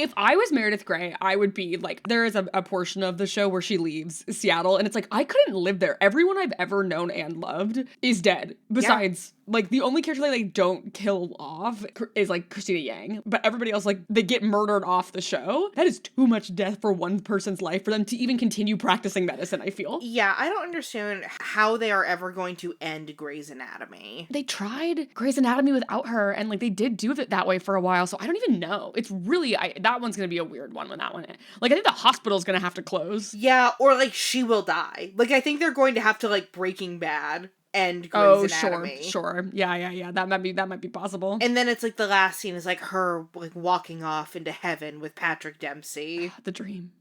if I was Meredith Grey, I would be like, there is a portion of the show where she leaves Seattle, and it's like, I couldn't live there. Everyone I've ever known and loved is dead. Besides, like, the only character they don't kill off is like Christina Yang, but everybody else, like, they get murdered off the show. That is too much death for one person's life for them to even continue practicing medicine, I feel. Yeah, I don't understand how they are ever going to end Grey's Anatomy. They tried Grey's Anatomy without her, and like they did do it that way for a while, so I don't even know. It's really, that one's gonna be a weird one when that one, like, I think the hospital's gonna have to close. Yeah, or like she will die. Like, I think they're going to have to, like, Breaking Bad end Grey's Anatomy. Sure. Yeah. That might be possible. And then it's like the last scene is like her like walking off into heaven with Patrick Dempsey. The dream.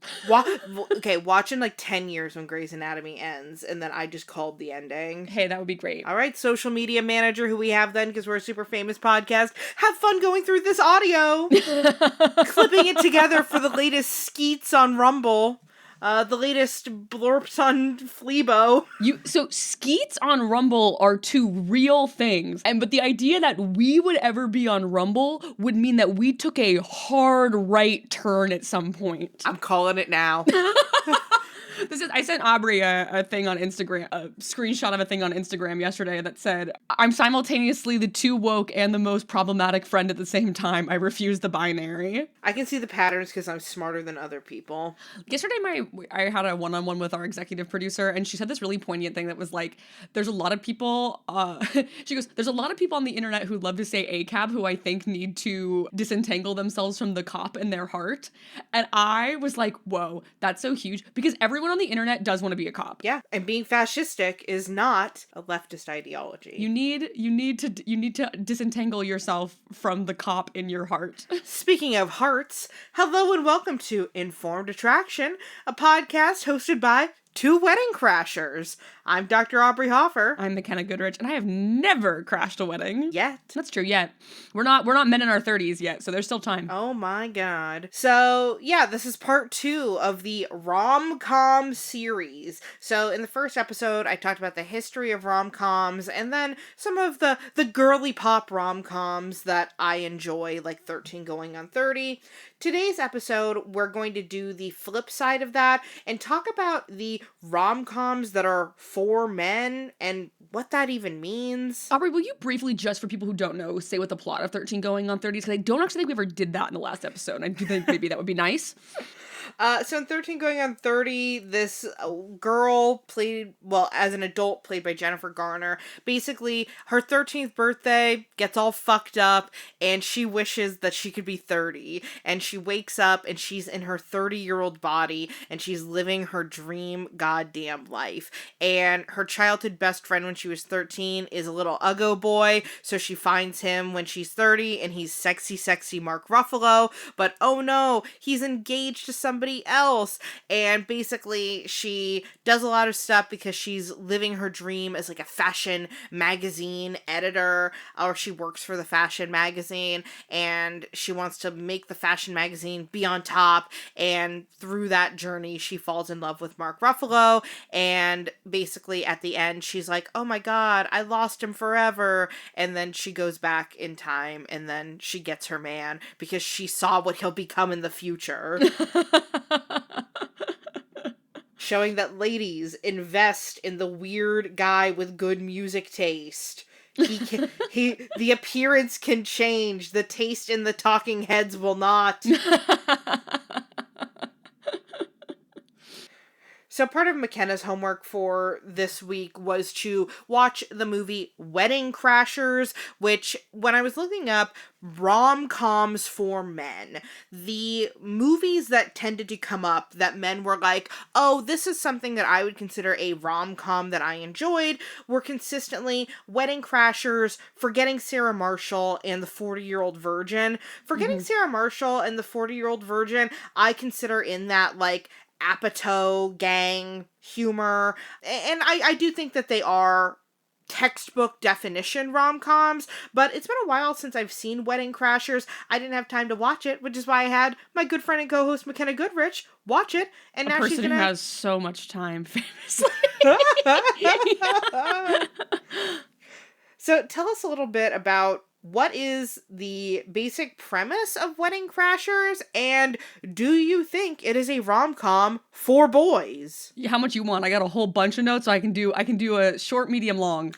Okay, watch in like 10 years when Grey's Anatomy ends, and then I just called the ending. Hey, that would be great. All right, social media manager who we have then, because we're a super famous podcast, have fun going through this audio. Clipping it together for the latest skeets on Rumble. The latest blorps on Fleabo. So skeets on Rumble are two real things. But the idea that we would ever be on Rumble would mean that we took a hard right turn at some point. I'm calling it now. I sent Aubrey a thing on Instagram, a screenshot of a thing on Instagram yesterday that said, I'm simultaneously the too woke and the most problematic friend at the same time. I refuse the binary. I can see the patterns because I'm smarter than other people. Yesterday, I had a one-on-one with our executive producer, and she said this really poignant thing that was like, there's a lot of people, she goes, there's a lot of people on the internet who love to say ACAB who I think need to disentangle themselves from the cop in their heart. And I was like, whoa, that's so huge, because everyone on the internet does want to be a cop. Yeah, and being fascistic is not a leftist ideology. You need to disentangle yourself from the cop in your heart. Speaking of hearts, hello and welcome to Informed Attraction, a podcast hosted by two wedding crashers. I'm Dr. Aubrey Hoffer. I'm Mackenna Goodrich, and I have never crashed a wedding. Yet. That's true, yet. We're not men in our 30s yet, so there's still time. Oh my god. So, yeah, this is part 2 of the rom-com series. So, in the first episode, I talked about the history of rom-coms, and then some of the girly pop rom-coms that I enjoy, like 13 Going on 30. Today's episode, we're going to do the flip side of that, and talk about the rom-coms that are for men, and what that even means. Aubrey, will you briefly, just for people who don't know, say what the plot of 13 Going on 30 is? Because I don't actually think we ever did that in the last episode, and I do think maybe that would be nice. So in 13 Going on 30, this girl as an adult, played by Jennifer Garner, basically, her 13th birthday gets all fucked up, and she wishes that she could be 30, and she wakes up, and she's in her 30-year-old body, and she's living her dream goddamn life, and her childhood best friend when she was 13 is a little Uggo boy, so she finds him when she's 30, and he's sexy Mark Ruffalo, but oh no, he's engaged to somebody else, and basically she does a lot of stuff because she's living her dream as like a fashion magazine editor, or she works for the fashion magazine, and she wants to make the fashion magazine be on top, and through that journey she falls in love with Mark Ruffalo, and basically at the end she's like, oh my god, I lost him forever, and then she goes back in time, and then she gets her man because she saw what he'll become in the future. Showing that ladies, invest in the weird guy with good music taste. The appearance can change, the taste in the talking heads will not. So part of Mackenna's homework for this week was to watch the movie Wedding Crashers, which, when I was looking up rom-coms for men, the movies that tended to come up that men were like, oh, this is something that I would consider a rom-com that I enjoyed, were consistently Wedding Crashers, Forgetting Sarah Marshall, and The 40-Year-Old Virgin. Forgetting Sarah Marshall and The 40-Year-Old Virgin, I consider in that, like, Apatow gang humor, and I do think that they are textbook definition rom-coms, but it's been a while since I've seen Wedding Crashers. I didn't have time to watch it, which is why I had my good friend and co-host Mackenna Goodrich watch it, and now she's gonna... who has so much time, famously. So tell us a little bit about what is the basic premise of Wedding Crashers, and do you think it is a rom-com for boys? How much you want? I got a whole bunch of notes, so I can do a short, medium, long.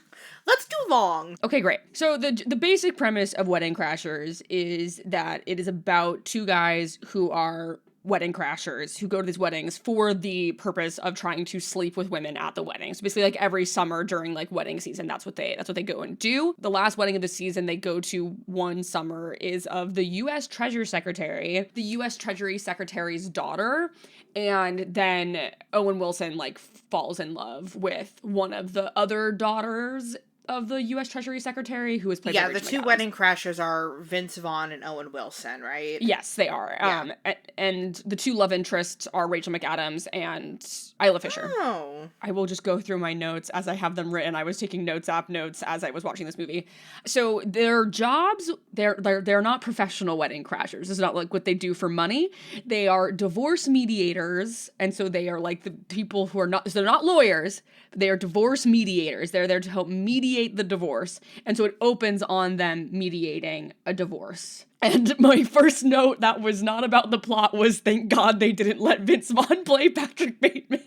Let's do long. Okay, great. So the basic premise of Wedding Crashers is that it is about two guys who are wedding crashers who go to these weddings for the purpose of trying to sleep with women at the wedding. So basically, like, every summer during like wedding season, that's what they go and do. The last wedding of the season they go to one summer is of the U.S. Treasury Secretary, the U.S. Treasury Secretary's daughter, and then Owen Wilson like falls in love with one of the other daughters of the U.S. Treasury Secretary, who is played by the Rachel two McAdams. Wedding Crashers are Vince Vaughn and Owen Wilson, right? Yes, they are. Yeah. And the two love interests are Rachel McAdams and Isla Fisher. Oh. I will just go through my notes as I have them written. I was taking notes as I was watching this movie. So their jobs, they're not professional wedding crashers. This is not like what they do for money. They are divorce mediators, and so they are like the people who are not, so they're not lawyers, but they are divorce mediators. They're there to help mediate the divorce. And so it opens on them mediating a divorce. And my first note that was not about the plot was, thank God they didn't let Vince Vaughn play Patrick Bateman.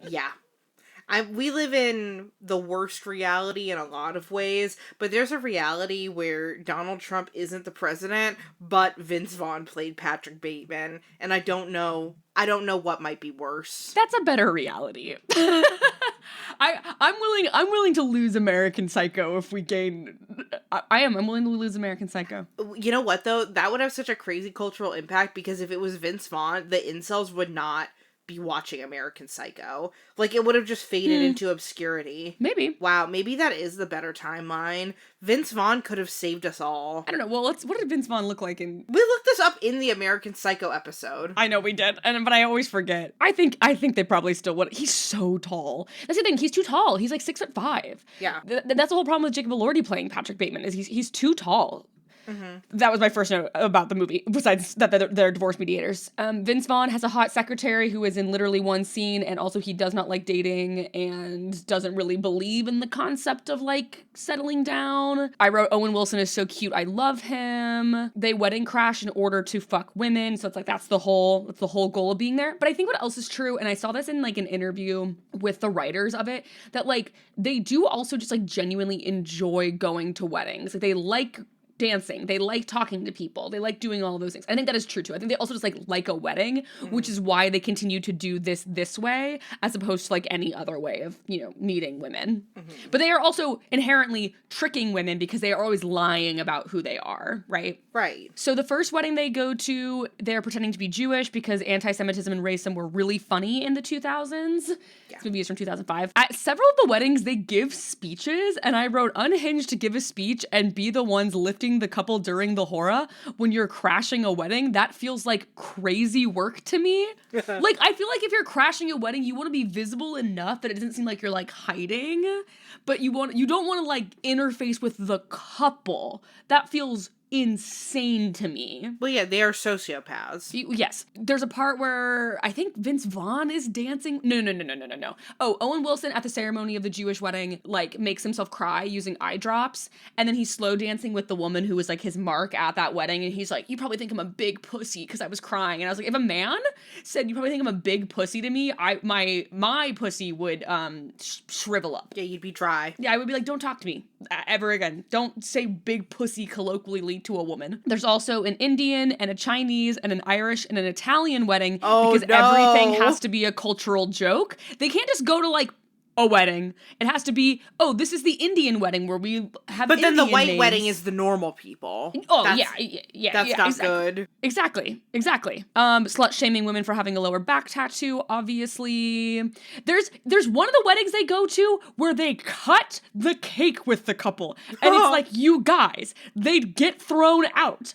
Yeah. We live in the worst reality in a lot of ways, but there's a reality where Donald Trump isn't the president, but Vince Vaughn played Patrick Bateman, and I don't know what might be worse. That's a better reality. I'm willing to lose American Psycho if we gain. I'm willing to lose American Psycho. You know what though? That would have such a crazy cultural impact, because if it was Vince Vaughn, the incels would not be watching American Psycho. Like, it would have just faded into obscurity. Maybe. Wow, maybe that is the better timeline. Vince Vaughn could have saved us all. I don't know. Well, what did Vince Vaughn look like in? We looked this up in the American Psycho episode. I know we did, but I always forget. I think they probably still would. He's so tall. That's the thing. He's too tall. He's like 6'5". Yeah. That's the whole problem with Jacob Elordi playing Patrick Bateman, is he's too tall. Mm-hmm. That was my first note about the movie, besides that they're divorce mediators. Vince Vaughn has a hot secretary who is in literally one scene, and also he does not like dating and doesn't really believe in the concept of, like, settling down. I wrote, Owen Wilson is so cute, I love him. They wedding crash in order to fuck women, so it's like that's the whole goal of being there. But I think what else is true, and I saw this in, like, an interview with the writers of it, that, like, they do also just, like, genuinely enjoy going to weddings. Like, they like dancing, they like talking to people, they like doing all of those things. I think that is true too. I think they also just like a wedding, which is why they continue to do this way as opposed to like any other way of, meeting women. But they are also inherently tricking women because they are always lying about who they are, right? Right. So the first wedding they go to, they're pretending to be Jewish because anti-Semitism and racism were really funny in the 2000s. Yeah. This movie is from 2005. At several of the weddings, they give speeches, and I wrote, unhinged to give a speech and be the ones lifting the couple during the hora when you're crashing a wedding. That feels like crazy work to me. Like, I feel like if you're crashing a wedding, you want to be visible enough that it doesn't seem like you're like hiding, but you don't want to like interface with the couple. That feels insane to me. Well, yeah, they are sociopaths. Yes. There's a part where I think Vince Vaughn is dancing. No. Oh, Owen Wilson at the ceremony of the Jewish wedding, like, makes himself cry using eye drops, and then he's slow dancing with the woman who was, like, his mark at that wedding, and he's like, you probably think I'm a big pussy because I was crying. And I was like, if a man said you probably think I'm a big pussy to me, my pussy would shrivel up. Yeah, you'd be dry. Yeah, I would be like, don't talk to me ever again. Don't say big pussy colloquially to a woman. There's also an Indian and a Chinese and an Irish and an Italian wedding because everything has to be a cultural joke. They can't just go to like a wedding. It has to be, oh, this is the Indian wedding where we have But then Indian the white names. Wedding is the normal people. Oh, That's not exactly. good. Exactly. Slut shaming women for having a lower back tattoo, obviously. There's one of the weddings they go to where they cut the cake with the couple. And it's like, you guys, they'd get thrown out.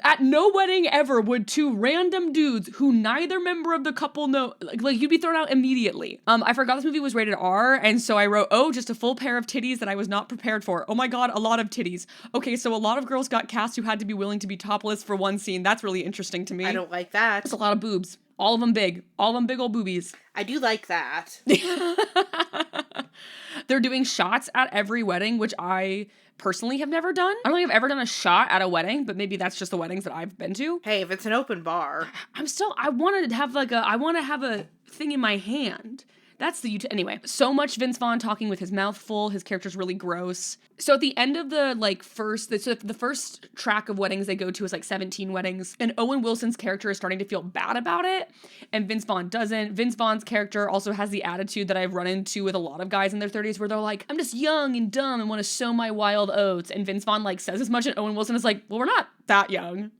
At no wedding ever would two random dudes who neither member of the couple know, like you'd be thrown out immediately. I forgot this movie was rated R, and so I wrote, oh, just a full pair of titties that I was not prepared for. Oh my God, a lot of titties. Okay, so a lot of girls got cast who had to be willing to be topless for one scene. That's really interesting to me. I don't like that. That's a lot of boobs. All of them big old boobies. I do like that. They're doing shots at every wedding, which I personally have never done. I don't think I've ever done a shot at a wedding, but maybe that's just the weddings that I've been to. Hey, if it's an open bar. I want to have a thing in my hand. That's anyway. So much Vince Vaughn talking with his mouth full. His character's really gross. So at the end of the the first track of weddings they go to is like 17 weddings, and Owen Wilson's character is starting to feel bad about it, and Vince Vaughn doesn't. Vince Vaughn's character also has the attitude that I've run into with a lot of guys in their 30s, where they're like, I'm just young and dumb and want to sow my wild oats, and Vince Vaughn like says as much, and Owen Wilson is like, well, we're not that young.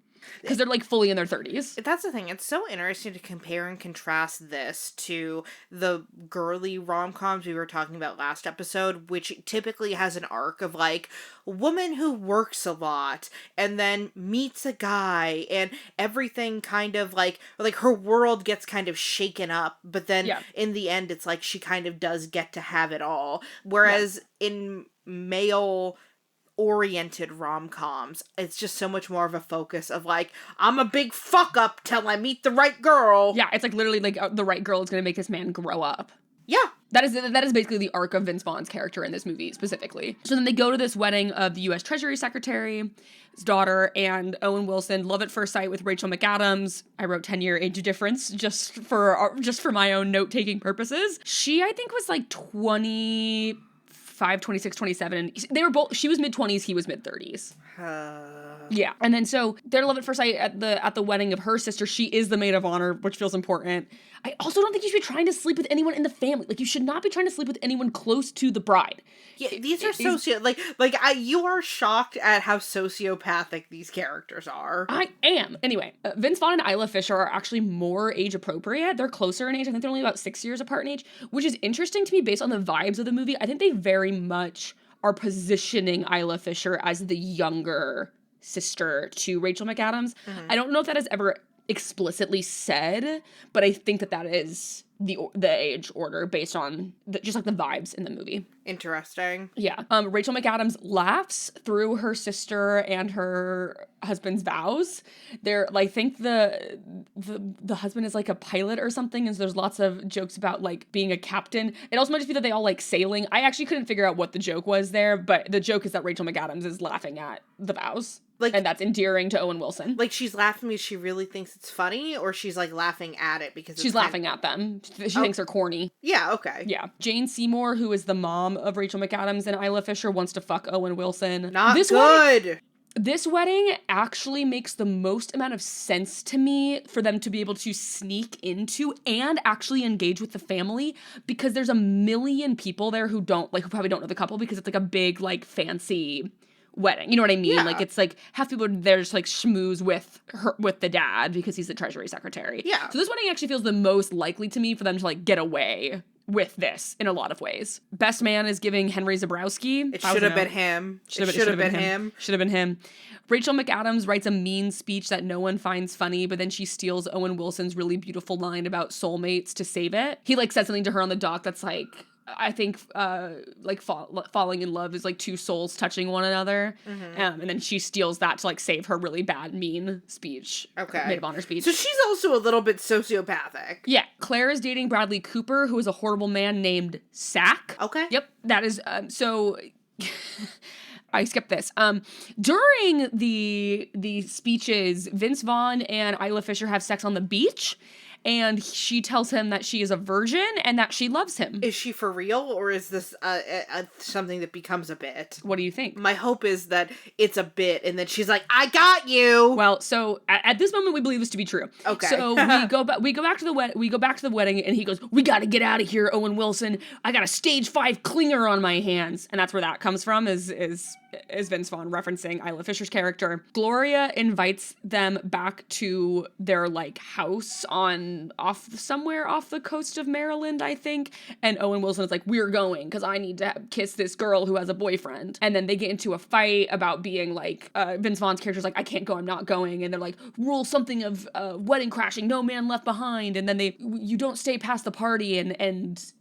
Because they're, like, fully in their 30s. That's the thing. It's so interesting to compare and contrast this to the girly rom-coms we were talking about last episode, which typically has an arc of, like, a woman who works a lot and then meets a guy and everything kind of, like her world gets kind of shaken up, but then in the end, it's like she kind of does get to have it all. Whereas in male oriented rom-coms, it's just so much more of a focus of like, I'm a big fuck up till I meet the right girl. Yeah, it's like literally like the right girl is gonna make this man grow up. Yeah. That is basically the arc of Vince Vaughn's character in this movie specifically. So then they go to this wedding of the U.S. Treasury Secretary's daughter and Owen Wilson. Love at first sight with Rachel McAdams. I wrote 10-year age difference just for my own note-taking purposes. She, I think, was like 25, 26, 27. They were both, she was mid-20s, he was mid-30s. Yeah. And then so their love at first sight at the wedding of her sister. She is the maid of honor, which feels important. I also don't think you should be trying to sleep with anyone in the family. Like, you should not be trying to sleep with anyone close to the bride. Yeah, these are you are shocked at how sociopathic these characters are. I am. Anyway, Vince Vaughn and Isla Fisher are actually more age appropriate. They're closer in age. I think they're only about 6 years apart in age, which is interesting to me based on the vibes of the movie. I think they very much are positioning Isla Fisher as the younger sister to Rachel McAdams. Mm-hmm. I don't know if that is ever explicitly said, but I think that is the age order based on just like the vibes in the movie. Interesting. Yeah. Rachel McAdams laughs through her sister and her husband's vows. They're like, I think the husband is like a pilot or something, and so there's lots of jokes about like being a captain. It also might just be that they all like sailing. I actually couldn't figure out what the joke was there, but the joke is that Rachel McAdams is laughing at the vows. Like, and that's endearing to Owen Wilson. Like, she's laughing because she really thinks it's funny, or she's like laughing at it because she's laughing at them. She thinks they're corny. Yeah, okay. Yeah. Jane Seymour, who is the mom of Rachel McAdams and Isla Fisher, wants to fuck Owen Wilson. Not good. This wedding actually makes the most amount of sense to me for them to be able to sneak into and actually engage with the family, because there's a million people there who probably don't know the couple, because it's like a big, like, fancy wedding. You know what I mean? Yeah. Like, it's like half people are there just like schmooze with the dad because he's the Treasury Secretary. Yeah. So this wedding actually feels the most likely to me for them to like get away with this in a lot of ways. Best man is giving Henry Zabrowski. It should have been him. Should have been him. Should have been him. Rachel McAdams writes a mean speech that no one finds funny, but then she steals Owen Wilson's really beautiful line about soulmates to save it. He like said something to her on the dock that's like, I think falling in love is like two souls touching one another. Mm-hmm. And then she steals that to like save her really bad, mean speech. Okay. Maid of honor speech. So she's also a little bit sociopathic. Yeah. Claire is dating Bradley Cooper, who is a horrible man named Sack. Okay. Yep. That is, so... I skipped this. During the speeches, Vince Vaughn and Isla Fisher have sex on the beach, and she tells him that she is a virgin and that she loves him. Is she for real, or is this something that becomes a bit? What do you think? My hope is that it's a bit, and then she's like, "I got you." Well, so at this moment, we believe this to be true. Okay. So we go back to the wedding, and he goes, "We got to get out of here, Owen Wilson. I got a stage 5 clinger on my hands," and that's where that comes from. Is Vince Vaughn referencing Isla Fisher's character. Gloria invites them back to their like house somewhere off the coast of Maryland, I think. And Owen Wilson is like, "We're going because I need to kiss this girl who has a boyfriend." And then they get into a fight about being like, Vince Vaughn's character's like, "I can't go, I'm not going." And they're like, rule something of wedding crashing, no man left behind. And then you don't stay past the party. And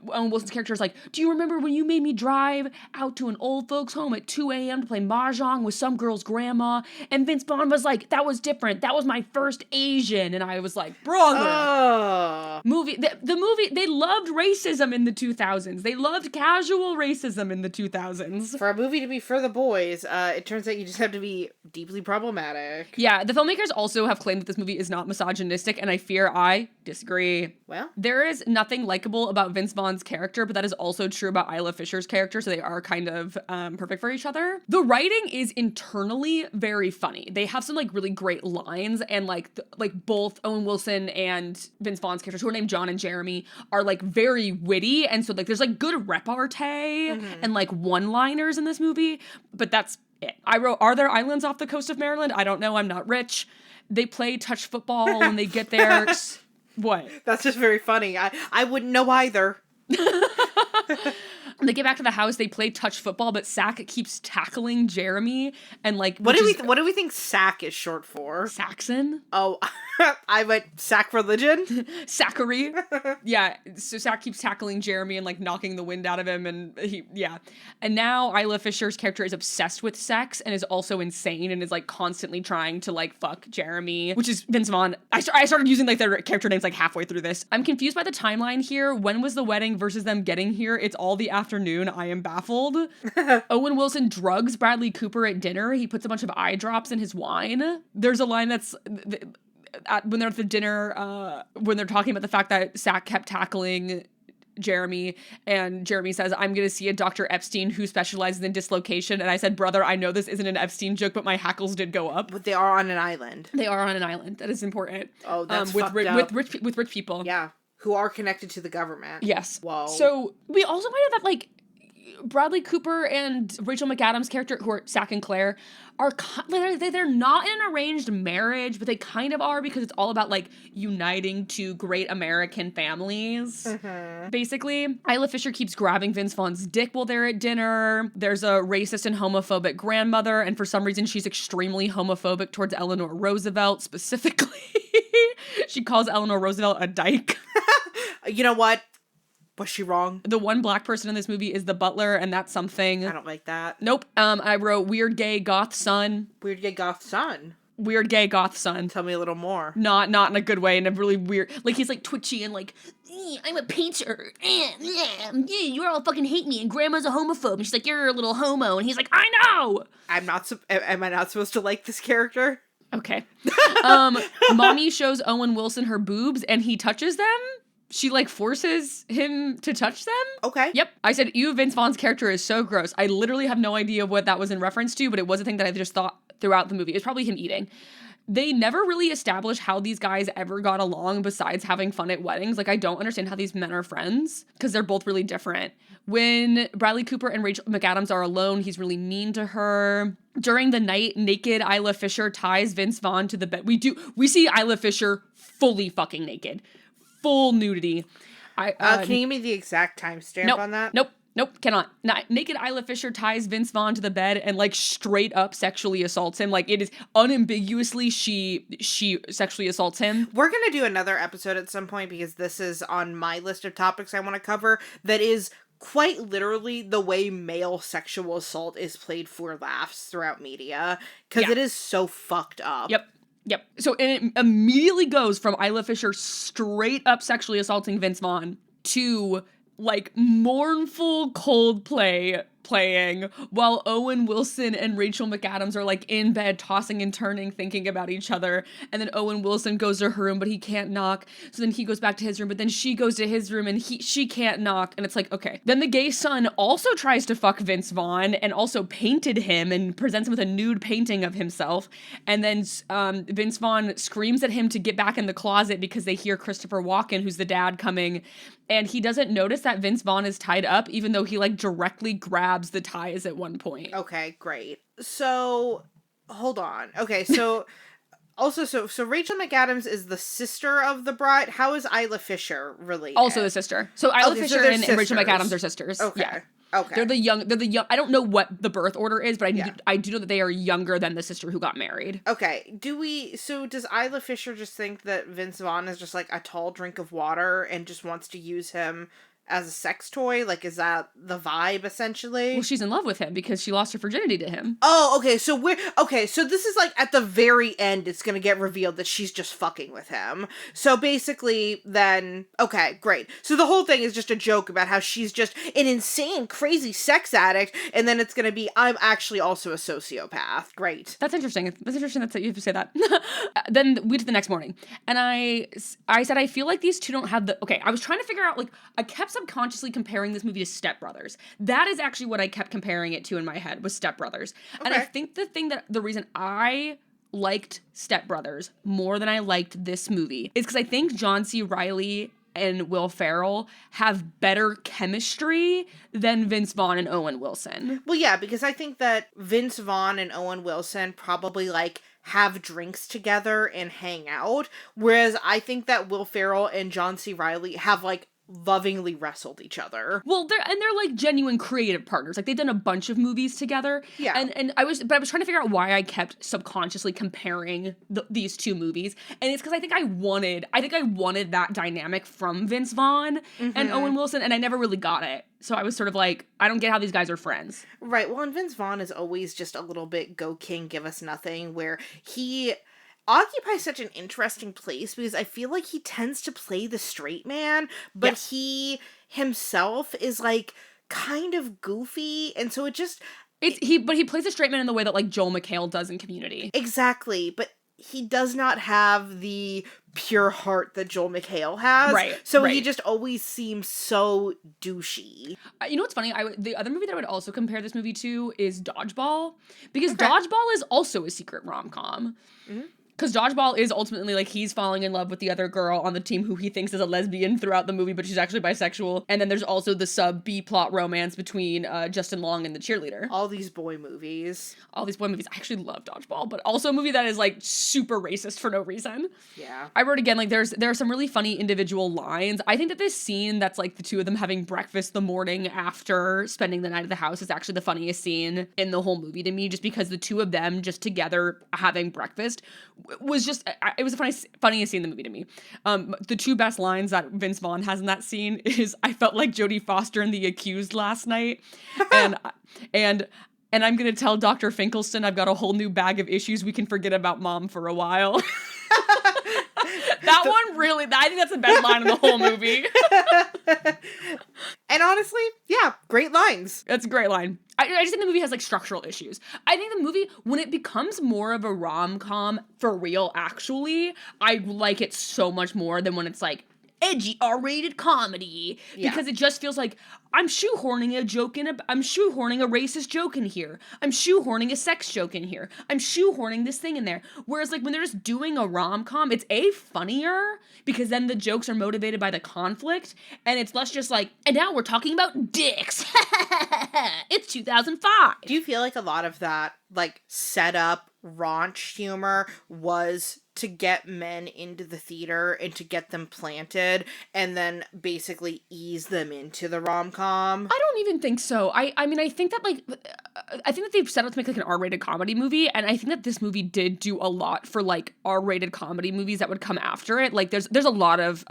Owen Wilson's character is like, "Do you remember when you made me drive out to an old folks home at like 2 a.m. to play mahjong with some girl's grandma. And Vince Vaughn was like, that was different. That was my first Asian. And I was like, brother. The movie, they loved racism in the 2000s. They loved casual racism in the 2000s. For a movie to be for the boys, it turns out you just have to be deeply problematic. Yeah, the filmmakers also have claimed that this movie is not misogynistic, and I fear I disagree. Well, there is nothing likable about Vince Vaughn's character, but that is also true about Isla Fisher's character, so they are kind of perfect for each other. The writing is internally very funny. They have some like really great lines, and like both Owen Wilson and Vince Vaughn's characters, who are named John and Jeremy, are like very witty, and so like there's like good repartee and like one-liners in this movie, but that's it. I wrote, are there islands off the coast of Maryland? I don't know. I'm not rich. They play touch football when they get there. What? That's just very funny. I wouldn't know either. When they get back to the house, they play touch football, but Sack keeps tackling Jeremy, and like what do we think Sack is short for? Saxon? Oh, I went sacrilegion. Sackery. Yeah, so Sack keeps tackling Jeremy and like knocking the wind out of him, and and now Isla Fisher's character is obsessed with sex and is also insane and is like constantly trying to like fuck Jeremy, which is Vince Vaughn. I started using like their character names like halfway through this. I'm confused by the timeline here. When was the wedding versus them getting here? It's all the afternoon. I am baffled. Owen Wilson drugs Bradley Cooper at dinner. He puts a bunch of eye drops in his wine. There's a line that's when they're at the dinner, when they're talking about the fact that Sack kept tackling Jeremy, and Jeremy says, I'm going to see a Dr. Epstein who specializes in dislocation. And I said, brother, I know this isn't an Epstein joke, but my hackles did go up. But they are on an island. They are on an island. That is important. Oh, that's with fucked up. with rich people. Yeah. Who are connected to the government. Yes. Whoa. So we also find out that like Bradley Cooper and Rachel McAdams' character, who are Sack and Claire, are they're not in an arranged marriage, but they kind of are, because it's all about like uniting two great American families. Basically, Isla Fisher keeps grabbing Vince Vaughn's dick while they're at dinner. There's a racist and homophobic grandmother, and for some reason she's extremely homophobic towards Eleanor Roosevelt specifically. She calls Eleanor Roosevelt a dyke. You know what? Was she wrong? The one black person in this movie is the butler, and that's something. I don't like that. Nope. I wrote weird gay goth son. Weird gay goth son? Weird gay goth son. Tell me a little more. Not in a good way, in a really weird, like he's like twitchy and like, I'm a painter. You all fucking hate me, and grandma's a homophobe. And she's like, you're a little homo. And he's like, I know! Am I not supposed to like this character? Okay. Mommy shows Owen Wilson her boobs, and he touches them. She, like, forces him to touch them? Okay. Yep. I said, ew, Vince Vaughn's character is so gross. I literally have no idea what that was in reference to, but it was a thing that I just thought throughout the movie. It's probably him eating. They never really establish how these guys ever got along besides having fun at weddings. Like, I don't understand how these men are friends, because they're both really different. When Bradley Cooper and Rachel McAdams are alone, he's really mean to her. During the night, naked Isla Fisher ties Vince Vaughn to the bed. We see Isla Fisher fully fucking naked. Full nudity. Can you give me the exact timestamp on that? Nope, cannot. Naked Isla Fisher ties Vince Vaughn to the bed and like straight up sexually assaults him. Like, it is unambiguously she sexually assaults him. We're gonna do another episode at some point, because this is on my list of topics I want to cover, that is quite literally the way male sexual assault is played for laughs throughout media, because it is so fucked up. Yep. So, and it immediately goes from Isla Fisher straight up sexually assaulting Vince Vaughn to like mournful Coldplay playing while Owen Wilson and Rachel McAdams are like in bed tossing and turning thinking about each other, and then Owen Wilson goes to her room but he can't knock, so then he goes back to his room, but then she goes to his room and she can't knock, and it's like, okay. Then the gay son also tries to fuck Vince Vaughn and also painted him and presents him with a nude painting of himself, and then Vince Vaughn screams at him to get back in the closet because they hear Christopher Walken, who's the dad, coming, and he doesn't notice that Vince Vaughn is tied up, even though he like directly grabs the ties at one point. Okay, great. So, hold on. Okay, so also, so Rachel McAdams is the sister of the bride. How is Isla Fisher related? Also the sister. So Isla Fisher so and Rachel McAdams are sisters. Okay. Yeah. Okay. They're the young, I don't know what the birth order is, but I do know that they are younger than the sister who got married. Okay. Does Isla Fisher just think that Vince Vaughn is just like a tall drink of water and just wants to use him as a sex toy? Like, is that the vibe, essentially? Well, she's in love with him because she lost her virginity to him. Oh, okay, so this is, like, at the very end, it's gonna get revealed that she's just fucking with him. So basically, then, okay, great. So the whole thing is just a joke about how she's just an insane, crazy sex addict, and then it's gonna be, I'm actually also a sociopath. Great. That's interesting. That's interesting that you have to say that. Then we did the next morning, and I said, I feel like these two don't have the, okay, I was trying to figure out, like, I kept subconsciously comparing this movie to Step Brothers. That is actually what I kept comparing it to in my head, was Step Brothers. Okay. And I think the reason I liked Step Brothers more than I liked this movie is because I think John C. Reilly and Will Ferrell have better chemistry than Vince Vaughn and Owen Wilson. Well, yeah, because I think that Vince Vaughn and Owen Wilson probably, like, have drinks together and hang out, whereas I think that Will Ferrell and John C. Reilly have, like, lovingly wrestled each other. Well, they're like genuine creative partners. Like, they've done a bunch of movies together. Yeah. And I was trying to figure out why I kept subconsciously comparing these two movies. And it's because I think I wanted that dynamic from Vince Vaughn and Owen Wilson, and I never really got it. So I was sort of like, I don't get how these guys are friends. Right. Well, and Vince Vaughn is always just a little bit go king, give us nothing, where he occupies such an interesting place because I feel like he tends to play the straight man, but yes, he himself is, like, kind of goofy, and so it just... But he plays the straight man in the way that, like, Joel McHale does in Community. Exactly, but he does not have the pure heart that Joel McHale has. Right. So he just always seems so douchey. You know what's funny? The other movie that I would also compare this movie to is Dodgeball, because Dodgeball is also a secret rom-com. Mm-hmm. Because Dodgeball is ultimately, like, he's falling in love with the other girl on the team who he thinks is a lesbian throughout the movie, but she's actually bisexual. And then there's also the B-plot romance between Justin Long and the cheerleader. All these boy movies. I actually love Dodgeball, but also a movie that is, like, super racist for no reason. Yeah. I wrote again, like, there are some really funny individual lines. I think that this scene that's, like, the two of them having breakfast the morning after spending the night at the house is actually the funniest scene in the whole movie to me, just because the two of them just together having breakfast was just, it was the funniest scene in the movie to me. The two best lines that Vince Vaughn has in that scene is, I felt like Jodie Foster in The Accused last night, and I'm gonna tell Dr. Finkelstein I've got a whole new bag of issues, we can forget about Mom for a while. That one really, I think that's the best line in the whole movie. And honestly, yeah, great lines. That's a great line. I just think the movie has, like, structural issues. I think the movie, when it becomes more of a rom-com for real, actually, I like it so much more than when it's, like, edgy R-rated comedy, because it just feels like I'm shoehorning a racist joke in here. I'm shoehorning a sex joke in here. I'm shoehorning this thing in there. Whereas, like, when they're just doing a rom-com, it's funnier because then the jokes are motivated by the conflict, and it's less just like, and now we're talking about dicks. It's 2005. Do you feel like a lot of that, like, set up raunch humor was to get men into the theater and to get them planted and then basically ease them into the rom-com? I don't even think so. I mean, I think that, like, I think that they've set out to make, like, an R-rated comedy movie, and I think that this movie did do a lot for, like, R-rated comedy movies that would come after it. Like, there's a lot of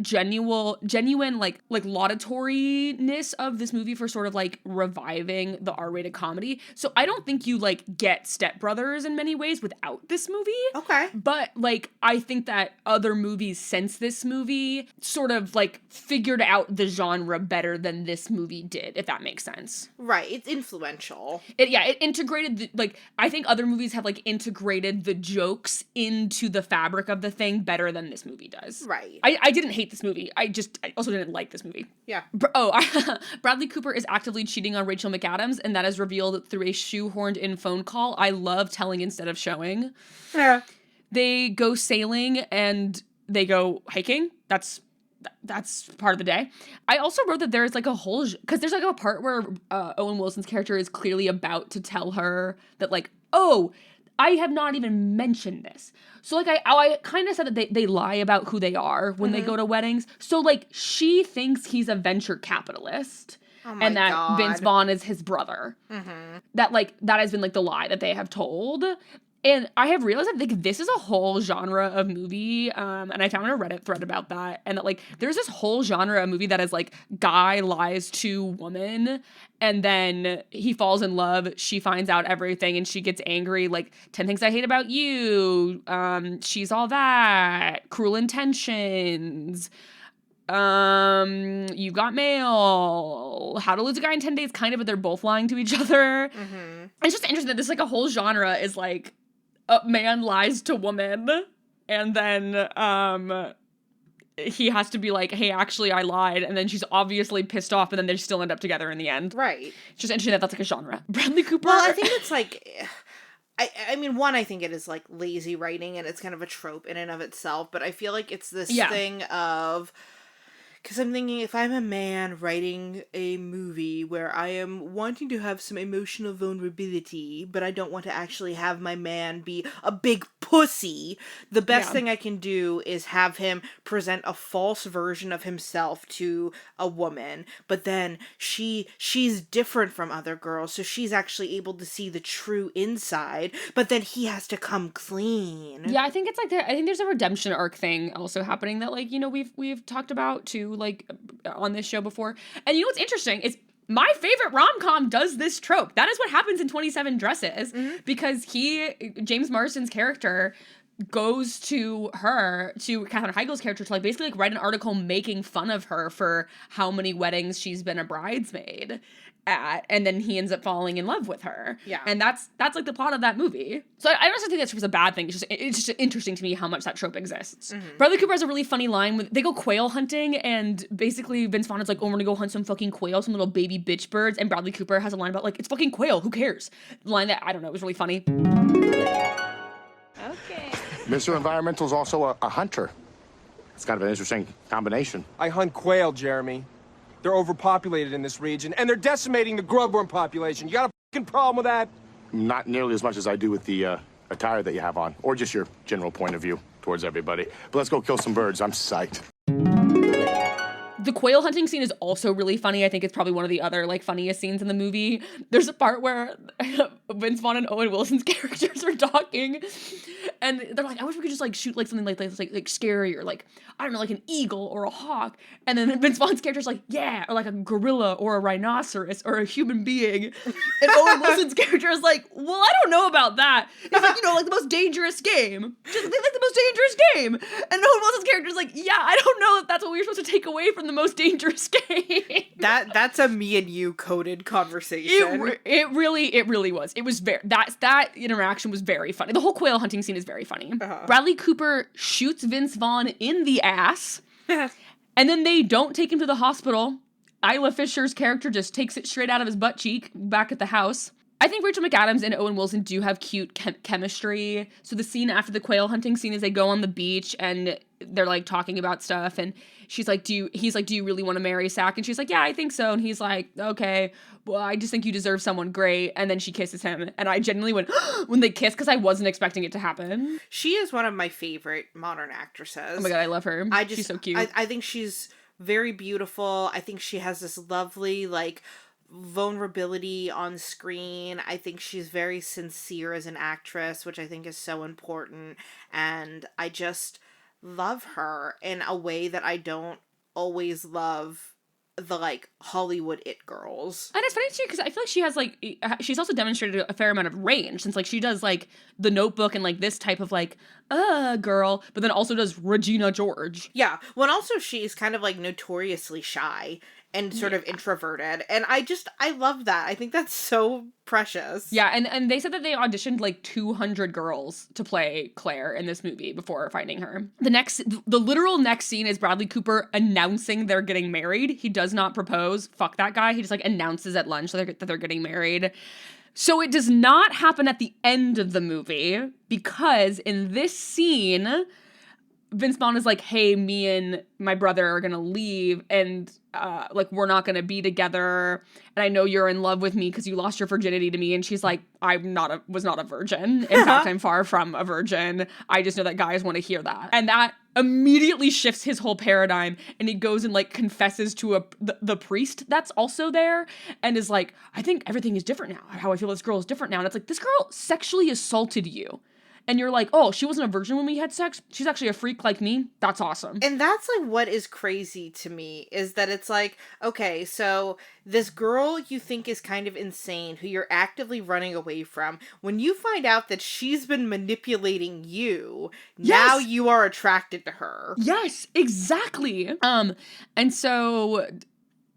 genuine like laudatoriness of this movie for sort of, like, reviving the R-rated comedy. So I don't think you, like, get Step Brothers in many ways without this movie. Okay. But, like, I think that other movies since this movie sort of, like, figured out the genre better than this movie did, if that makes sense. Right. It's influential. It integrated, I think other movies have, like, integrated the jokes into the fabric of the thing better than this movie does. Right. I didn't hate this movie. I also didn't like this movie. Yeah. Bradley Cooper is actively cheating on Rachel McAdams, and that is revealed through a shoehorned in phone call. I love telling instead of showing. Yeah. They go sailing and they go hiking. That's part of the day. I also wrote that there's, like, a whole, because there's, like, a part where Owen Wilson's character is clearly about to tell her that, like, oh, I have not even mentioned this. So, like, I kind of said that they lie about who they are when they go to weddings. So, like, she thinks he's a venture capitalist. Oh my and that God. Vince Vaughn is his brother. Mm-hmm. That has been, like, the lie that they have told. And I have realized that like this is a whole genre of movie, and I found a Reddit thread about that, and that like there's this whole genre of movie that is like guy lies to woman, and then he falls in love, she finds out everything, and she gets angry, like 10 Things I Hate About You, She's All That, Cruel Intentions, You've Got Mail, How to Lose a Guy in 10 Days, kind of, but they're both lying to each other. Mm-hmm. It's just interesting that this like a whole genre is like a man lies to woman, and then he has to be like, hey, actually I lied, and then she's obviously pissed off, and then they still end up together in the end. Right. It's just interesting that that's like a genre. Bradley Cooper. Well, I think it's like, I mean, one, I think it is like lazy writing, and it's kind of a trope in and of itself, but I feel like it's this thing of, because I'm thinking, if I'm a man writing a movie where I am wanting to have some emotional vulnerability, but I don't want to actually have my man be a big pussy, the best thing I can do is have him present a false version of himself to a woman, but then she's different from other girls, so she's actually able to see the true inside, but then he has to come clean. Yeah, I think it's like I think there's a redemption arc thing also happening that like, you know, we've talked about too, like on this show before. And you know what's interesting is my favorite rom-com does this trope. That is what happens in 27 Dresses, because James Marsden's character goes to Katherine Heigl's character to like basically like write an article making fun of her for how many weddings she's been a bridesmaid at, and then he ends up falling in love with her. Yeah. And that's like the plot of that movie. So I don't think that trope's a bad thing. It's just interesting to me how much that trope exists. Mm-hmm. Bradley Cooper has a really funny line when they go quail hunting, and basically Vince Vaughn is like, oh, we're gonna go hunt some fucking quail, some little baby bitch birds, and Bradley Cooper has a line about like, it's fucking quail, who cares? The line that, I don't know, was really funny. Okay. Mr. Environmental's also a hunter. It's kind of an interesting combination. I hunt quail, Jeremy. They're overpopulated in this region, and they're decimating the grubworm population. You got a fucking problem with that? Not nearly as much as I do with the attire that you have on, or just your general point of view towards everybody. But let's go kill some birds. I'm psyched. The quail hunting scene is also really funny. I think it's probably one of the other like funniest scenes in the movie. There's a part where Vince Vaughn and Owen Wilson's characters are talking, and they're like, I wish we could just like shoot like something like scary, or like, I don't know, like an eagle or a hawk. And then Vince Vaughn's character's like, yeah, or like a gorilla or a rhinoceros or a human being. And Owen Wilson's character is like, well, I don't know about that. It's like, you know, like the most dangerous game. Just like the most dangerous game. And Owen Wilson's character's like, yeah, I don't know if that's what we were supposed to take away from the most dangerous game. That's a me and you coded conversation. It really was. It was that interaction was very funny. The whole quail hunting scene is very funny. Uh-huh. Bradley Cooper shoots Vince Vaughn in the ass, and then they don't take him to the hospital. Isla Fisher's character just takes it straight out of his butt cheek back at the house. I think Rachel McAdams and Owen Wilson do have cute chemistry. So the scene after the quail hunting scene is they go on the beach and they're like talking about stuff, and he's like, do you really want to marry Sack? And she's like, yeah, I think so. And he's like, okay, well, I just think you deserve someone great. And then she kisses him, and I genuinely went when they kiss, because I wasn't expecting it to happen. She is one of my favorite modern actresses. Oh my god, I love her. She's so cute. I think she's very beautiful. I think she has this lovely like vulnerability on screen. I think she's very sincere as an actress, which I think is so important, and I just love her in a way that I don't always love the like Hollywood it girls. And it's funny too, because I feel like she has like, she's also demonstrated a fair amount of range, since like she does like The Notebook and like this type of like girl, but then also does Regina George. Yeah, well, and also she's kind of like notoriously shy and sort of introverted, and I love that. I think that's so precious. Yeah, and they said that they auditioned like 200 girls to play Claire in this movie before finding her. The literal next scene is Bradley Cooper announcing they're getting married. He does not propose. Fuck that guy. He just like announces at lunch that they're getting married. So it does not happen at the end of the movie, because in this scene, Vince Vaughn is like, hey, me and my brother are gonna leave, and like we're not gonna be together, and I know you're in love with me because you lost your virginity to me. And she's like, was not a virgin. In fact, I'm far from a virgin. I just know that guys want to hear that. And that immediately shifts his whole paradigm, and he goes and like confesses to the priest that's also there, and is like, I think everything is different now. How I feel this girl is different now. And it's like, this girl sexually assaulted you and you're like, oh, she wasn't a virgin when we had sex. She's actually a freak like me. That's awesome. And that's like what is crazy to me is that it's like, okay, so this girl you think is kind of insane, who you're actively running away from, when you find out that she's been manipulating you, now you are attracted to her. Yes, exactly. And so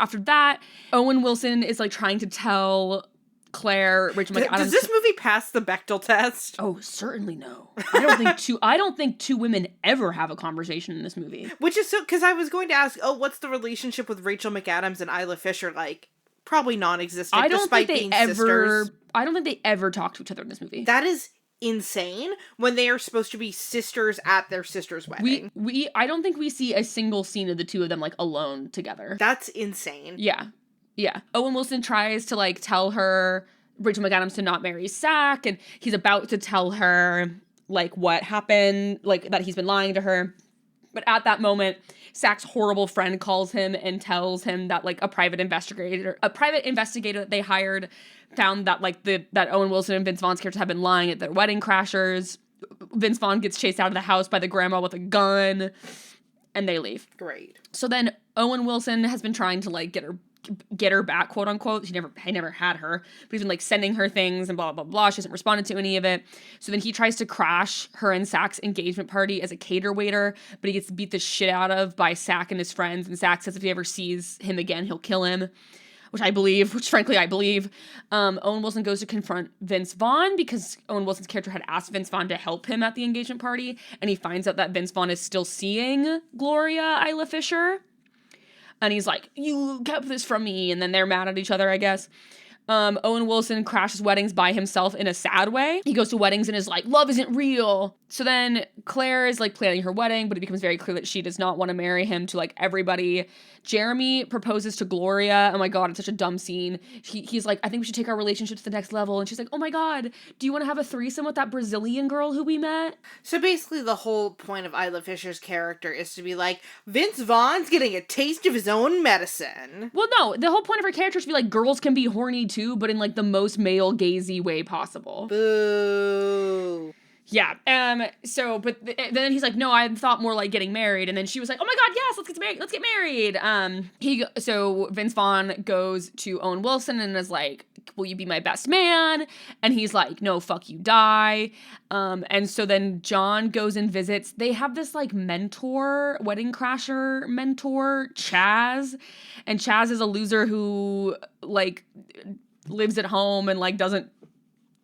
after that, Owen Wilson is like trying to tell Claire, Rachel McAdams. Does this movie pass the Bechdel test? Oh, certainly no. I don't think two women ever have a conversation in this movie. Which is so, because I was going to ask, what's the relationship with Rachel McAdams and Isla Fisher like? Probably non-existent, despite being sisters. I don't think they ever talk to each other in this movie. That is insane when they are supposed to be sisters at their sister's wedding. I don't think we see a single scene of the two of them like alone together. That's insane. Yeah. Yeah. Owen Wilson tries to like tell her, Rachel McAdams, to not marry Sack, and he's about to tell her like what happened, like that he's been lying to her. But at that moment, Sack's horrible friend calls him and tells him that like a private investigator that they hired found that like that Owen Wilson and Vince Vaughn's characters have been lying at their wedding crashers. Vince Vaughn gets chased out of the house by the grandma with a gun, and they leave. Great. So then Owen Wilson has been trying to like get her back, quote unquote. He never had her, but he's been like sending her things and blah, blah, blah. She hasn't responded to any of it. So then he tries to crash her and Sack's engagement party as a cater waiter, but he gets beat the shit out of by Sack and his friends. And Sack says if he ever sees him again, he'll kill him, which frankly I believe. Owen Wilson goes to confront Vince Vaughn because Owen Wilson's character had asked Vince Vaughn to help him at the engagement party. And he finds out that Vince Vaughn is still seeing Gloria Isla Fisher. And he's like, you kept this from me. And then they're mad at each other, I guess. Owen Wilson crashes weddings by himself in a sad way. He goes to weddings and is like, love isn't real. So then Claire is like planning her wedding, but it becomes very clear that she does not want to marry him to like everybody. Jeremy proposes to Gloria. Oh my God, it's such a dumb scene. He's like, I think we should take our relationship to the next level. And she's like, oh my God, do you want to have a threesome with that Brazilian girl who we met? So basically the whole point of Isla Fisher's character is to be like, Vince Vaughn's getting a taste of his own medicine. Well, no, the whole point of her character is to be like, girls can be horny too, but in like the most male gazy way possible. Boo. Yeah. But then he's like, no, I thought more like getting married. And then she was like, oh my God, yes, let's get married. So Vince Vaughn goes to Owen Wilson and is like, will you be my best man? And he's like, no, fuck you, die. And so then John goes and visits. They have this like wedding crasher mentor, Chaz. And Chaz is a loser who like lives at home and like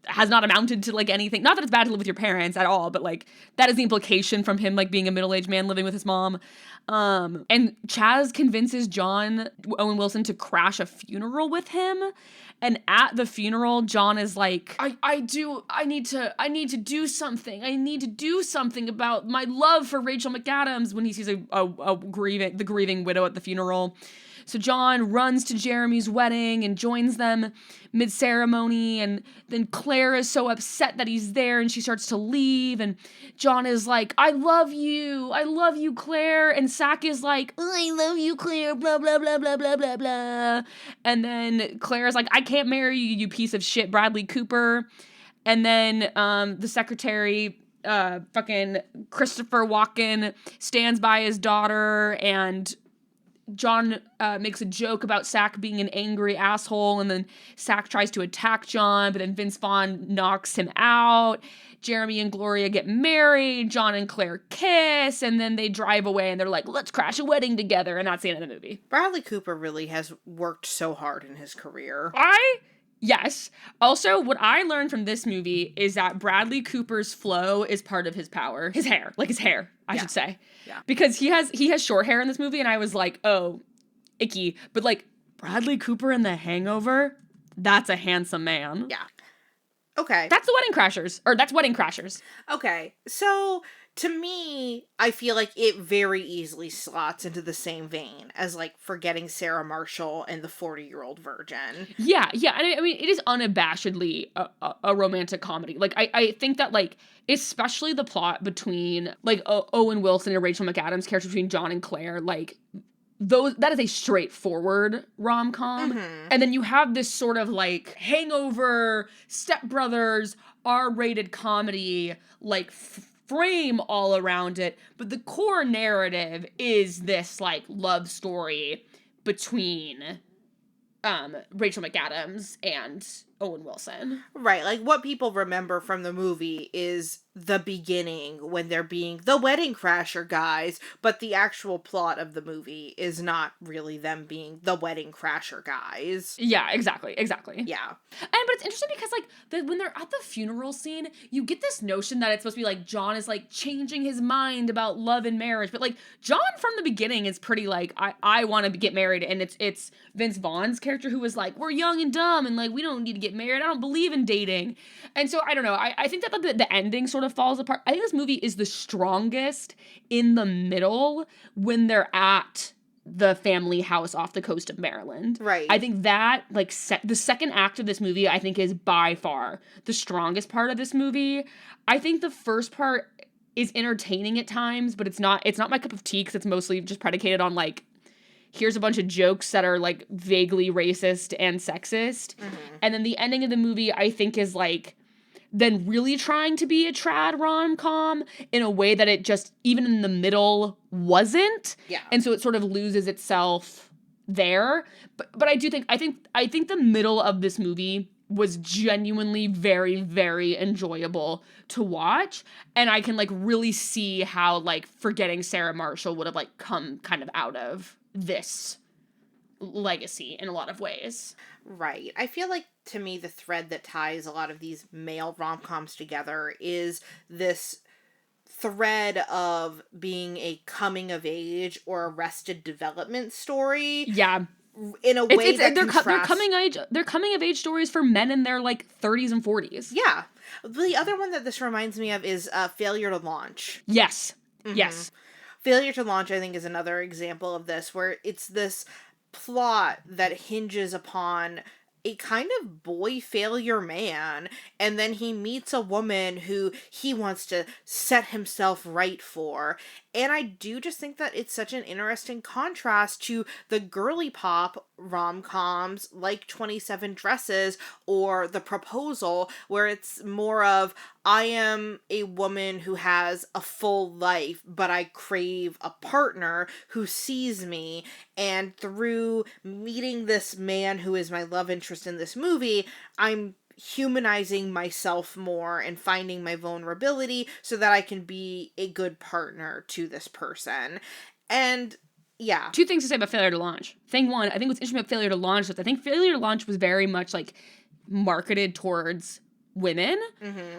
has not amounted to like anything. Not that it's bad to live with your parents at all, but like that is the implication from him like being a middle-aged man living with his mom. And Chaz convinces Owen Wilson to crash a funeral with him. And at the funeral, John is like, I need to do something. I need to do something about my love for Rachel McAdams when he sees the grieving widow at the funeral. So John runs to Jeremy's wedding and joins them mid-ceremony, and then Claire is so upset that he's there and she starts to leave, and John is like, I love you, Claire, and Sack is like, I love you, Claire, blah, blah, blah, blah, blah, blah, blah. And then Claire is like, I can't marry you, you piece of shit, Bradley Cooper. And then the secretary, fucking Christopher Walken, stands by his daughter, and John makes a joke about Sack being an angry asshole, and then Sack tries to attack John, but then Vince Vaughn knocks him out. Jeremy and Gloria get married, John and Claire kiss, and then they drive away and they're like, let's crash a wedding together, and that's the end of the movie. Bradley Cooper really has worked so hard in his career. Yes. Also, what I learned from this movie is that Bradley Cooper's flow is part of his power. His hair, I should say. Yeah. Because he has short hair in this movie, and I was like, oh, icky. But like Bradley Cooper in The Hangover, that's a handsome man. Yeah. Okay. That's Wedding Crashers. Okay. So to me, I feel like it very easily slots into the same vein as like Forgetting Sarah Marshall and The 40-Year-Old Virgin. Yeah. And I mean, it is unabashedly a romantic comedy. Like, I think that, like, especially the plot between, like, Owen Wilson and Rachel McAdams' character between John and Claire, like, that is a straightforward rom-com. And then you have this sort of like Hangover, Step Brothers, R-rated comedy, like frame all around it. But the core narrative is this like love story between Rachel McAdams and Owen Wilson. Right, like what people remember from the movie is the beginning when they're being the wedding crasher guys, but the actual plot of the movie is not really them being the wedding crasher guys. Yeah, exactly. Yeah. But it's interesting because like when they're at the funeral scene, you get this notion that it's supposed to be like John is like changing his mind about love and marriage, but like John from the beginning is pretty like I want to get married, and it's Vince Vaughn's character who was like, we're young and dumb and like we don't need to get married. I don't believe in dating. And so I don't know. I think that the ending sort of falls apart. I think this movie is the strongest in the middle when they're at the family house off the coast of Maryland. Right. I think that like the second act of this movie I think is by far the strongest part of this movie. I think the first part is entertaining at times, but it's not my cup of tea because it's mostly just predicated on like here's a bunch of jokes that are like vaguely racist and sexist. And then the ending of the movie I think is like then really trying to be a trad rom-com in a way that it just even in the middle wasn't. Yeah. And so it sort of loses itself there. But I do think I think the middle of this movie was genuinely very, very enjoyable to watch. And I can like really see how like Forgetting Sarah Marshall would have like come kind of out of this legacy in a lot of ways. Right. I feel like, to me, the thread that ties a lot of these male rom-coms together is this thread of being a coming-of-age or arrested development story. Yeah. In a way that they're contrasts... they're coming-of-age stories for men in their, like, 30s and 40s. Yeah. The other one that this reminds me of is Failure to Launch. Yes. Yes. Failure to Launch, I think, is another example of this, where it's this plot that hinges upon a kind of boy failure man, and then he meets a woman who he wants to set himself right for. And I do just think that it's such an interesting contrast to the girly pop rom-coms like 27 Dresses or The Proposal, where it's more of, I am a woman who has a full life, but I crave a partner who sees me, and through meeting this man who is my love interest in this movie, I'm humanizing myself more and finding my vulnerability so that I can be a good partner to this person. And yeah. Two things to say about Failure to Launch. Thing one, I think what's interesting about Failure to Launch is I think Failure to Launch was very much like marketed towards women.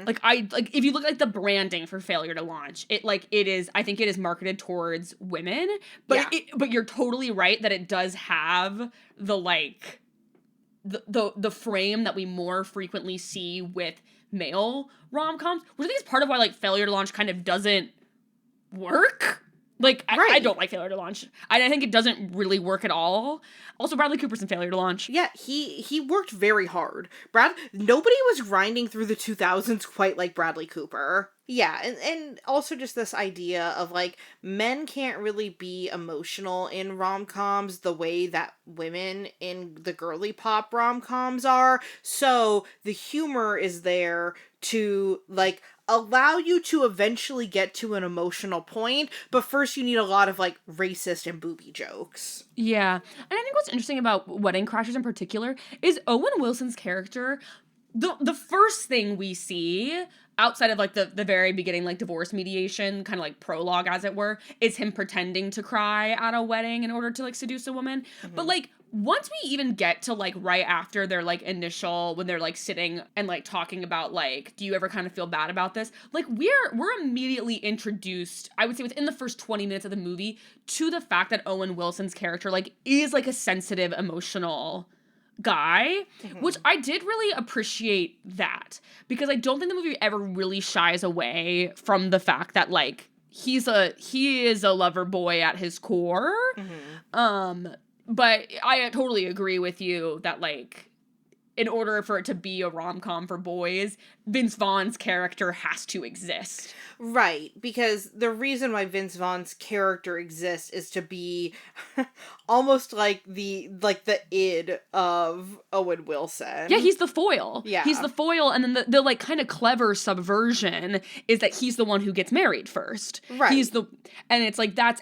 Like if you look at like the branding for Failure to Launch, I think it is marketed towards women, but but you're totally right that it does have the like the frame that we more frequently see with male rom-coms, which I think is part of why like Failure to Launch kind of doesn't work. Like, right. I don't like Failure to Launch. I think it doesn't really work at all. Also, Bradley Cooper's in Failure to Launch. Yeah, he worked very hard. Nobody was grinding through the 2000s quite like Bradley Cooper. Yeah, and also just this idea of, like, men can't really be emotional in rom-coms the way that women in the girly pop rom-coms are. So, the humor is there to, like, allow you to eventually get to an emotional point, but first you need a lot of, like, racist and booby jokes. Yeah, and I think what's interesting about Wedding Crashers in particular is Owen Wilson's character. The first thing we see outside of like the very beginning, like divorce mediation, kind of like prologue as it were, is him pretending to cry at a wedding in order to like seduce a woman. But like once we even get to like right after their like initial, when they're like sitting and like talking about like, do you ever kind of feel bad about this? Like we're immediately introduced, I would say within the first 20 minutes of the movie, to the fact that Owen Wilson's character like is like a sensitive, emotional guy, which I did really appreciate that, because I don't think the movie ever really shies away from the fact that like he is a lover boy at his core. But I totally agree with you that like in order for it to be a rom-com for boys, Vince Vaughn's character has to exist. Right, because the reason why Vince Vaughn's character exists is to be almost like the id of Owen Wilson. Yeah, he's the foil. Yeah. He's the foil, and then the like kind of clever subversion is that he's the one who gets married first. Right. And it's like that's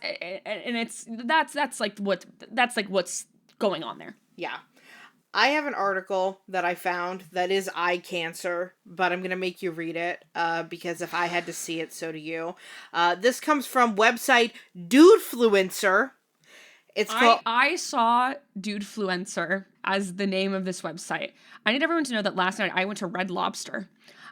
what's going on there. Yeah. I have an article that I found that is eye cancer, but I'm going to make you read it because if I had to see it, so do you. This comes from website Dudefluencer. It's called... I saw Dudefluencer as the name of this website. I need everyone to know that last night I went to Red Lobster.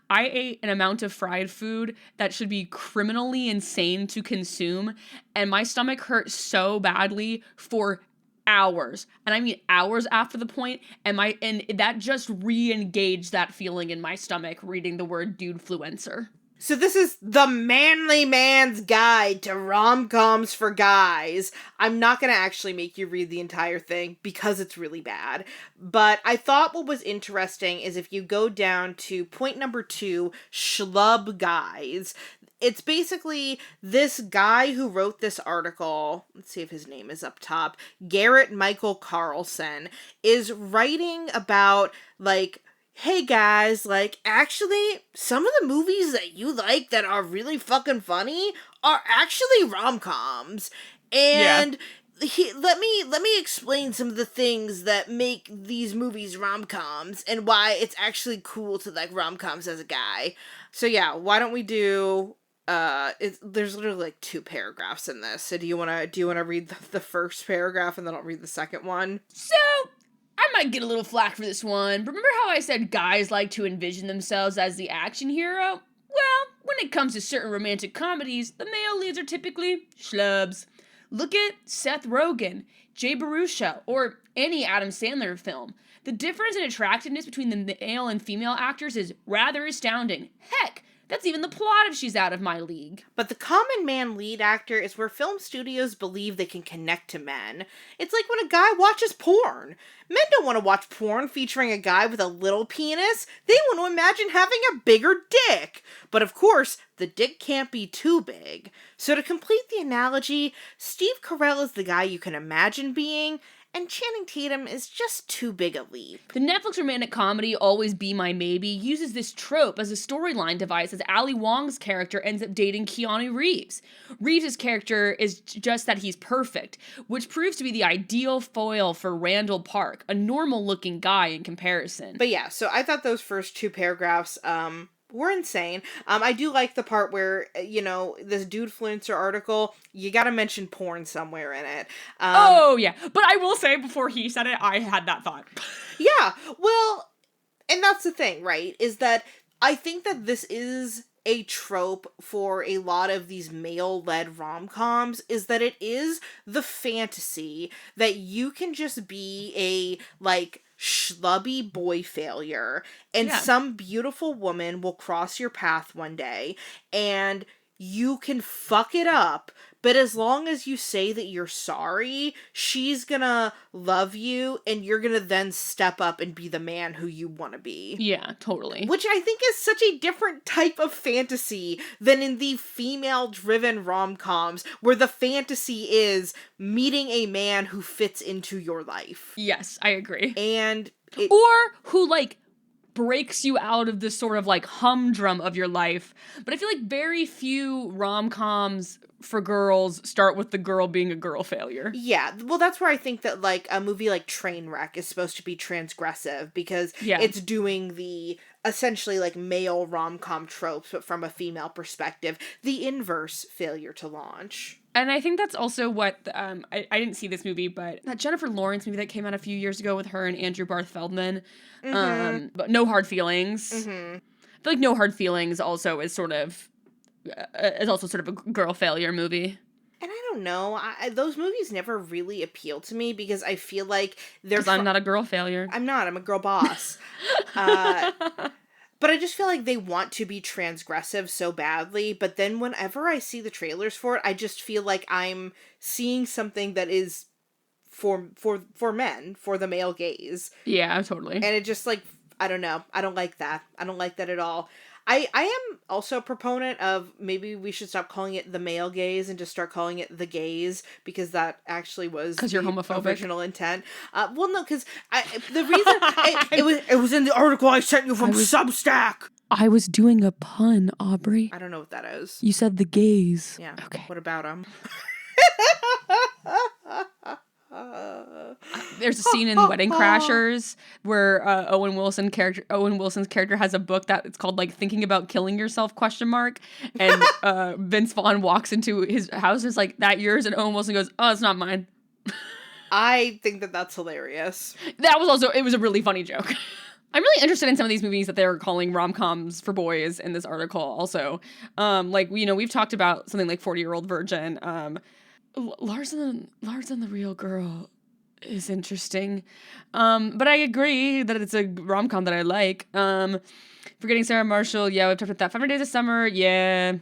I ate an amount of fried food that should be criminally insane to consume, and my stomach hurt so badly for hours, and I mean hours after the point, and that just re-engaged that feeling in my stomach reading the word Dudefluencer. So this is the manly man's guide to rom-coms for guys. I'm not going to actually make you read the entire thing because it's really bad. But I thought what was interesting is if you go down to point number 2, schlub guys, it's basically this guy who wrote this article, let's see if his name is up top, Garrett Michael Carlson, is writing about, like, hey guys, like, actually, some of the movies that you like that are really fucking funny are actually rom-coms. And let me explain some of the things that make these movies rom-coms and why it's actually cool to like rom-coms as a guy. So yeah, why don't we do there's literally like 2 paragraphs in this. So do you want to read the first paragraph and then I'll read the second one? So I might get a little flack for this one. Remember how I said guys like to envision themselves as the action hero? Well, when it comes to certain romantic comedies, the male leads are typically schlubs. Look at Seth Rogen, Jay Baruchel, or any Adam Sandler film. The difference in attractiveness between the male and female actors is rather astounding. Heck, that's even the plot of She's Out of My League. But the common man lead actor is where film studios believe they can connect to men. It's like when a guy watches porn. Men don't want to watch porn featuring a guy with a little penis. They want to imagine having a bigger dick. But of course, the dick can't be too big. So to complete the analogy, Steve Carell is the guy you can imagine being, and Channing Tatum is just too big a leap. The Netflix romantic comedy Always Be My Maybe uses this trope as a storyline device as Ali Wong's character ends up dating Keanu Reeves. Reeves' character is just that he's perfect, which proves to be the ideal foil for Randall Park, a normal-looking guy in comparison. But yeah, so I thought those first 2 paragraphs, were insane. I do like the part where, this Dudefluencer article, you gotta mention porn somewhere in it. Oh, yeah. But I will say, before he said it, I had that thought. Yeah, well, and that's the thing, right? Is that I think that this is a trope for a lot of these male-led rom-coms, is that it is the fantasy that you can just be a, like, schlubby boy failure and some beautiful woman will cross your path one day and you can fuck it up, but as long as you say that you're sorry, she's gonna love you and you're gonna then step up and be the man who you want to be. Yeah, totally. Which I think is such a different type of fantasy than in the female-driven rom-coms where the fantasy is meeting a man who fits into your life. Yes, I agree. And or who, like, breaks you out of this sort of, like, humdrum of your life. But I feel like very few rom-coms for girls start with the girl being a girl failure. Yeah, well, that's where I think that, like, a movie like Trainwreck is supposed to be transgressive because it's doing the essentially, like, male rom-com tropes, but from a female perspective. The inverse failure to launch. And I think that's also what, I didn't see this movie, but that Jennifer Lawrence movie that came out a few years ago with her and Andrew Barth Feldman, but No Hard Feelings. I feel like No Hard Feelings also is sort of a girl failure movie. And I don't know, those movies never really appeal to me because I feel like they're... Because I'm not a girl failure. I'm a girl boss. But I just feel like they want to be transgressive so badly, but then whenever I see the trailers for it, I just feel like I'm seeing something that is for men, for the male gaze. Yeah, totally. And it just, like, I don't know. I don't like that. I don't like that at all. I am also a proponent of maybe we should stop calling it the male gaze and just start calling it the gaze, because that actually was Because you're homophobic. original intent. Well, no, because the reason it was in the article I sent you from Substack. I was doing a pun, Aubrey. I don't know what that is. You said the gaze. Yeah. Okay. What about him? There's a scene in Wedding Crashers where Owen Wilson's character has a book that it's called like Thinking About Killing Yourself ? And Vince Vaughn walks into his house and is like, "That yours?" And Owen Wilson goes, "Oh, it's not mine." I think that that's hilarious. It was a really funny joke. I'm really interested in some of these movies that they're calling rom-coms for boys in this article also. Like, you know, we've talked about something like 40-Year-Old Virgin. Lars and the Real Girl is interesting. But I agree that it's a rom-com that I like. Forgetting Sarah Marshall, yeah, we've talked about that. 500 Days of Summer, yeah.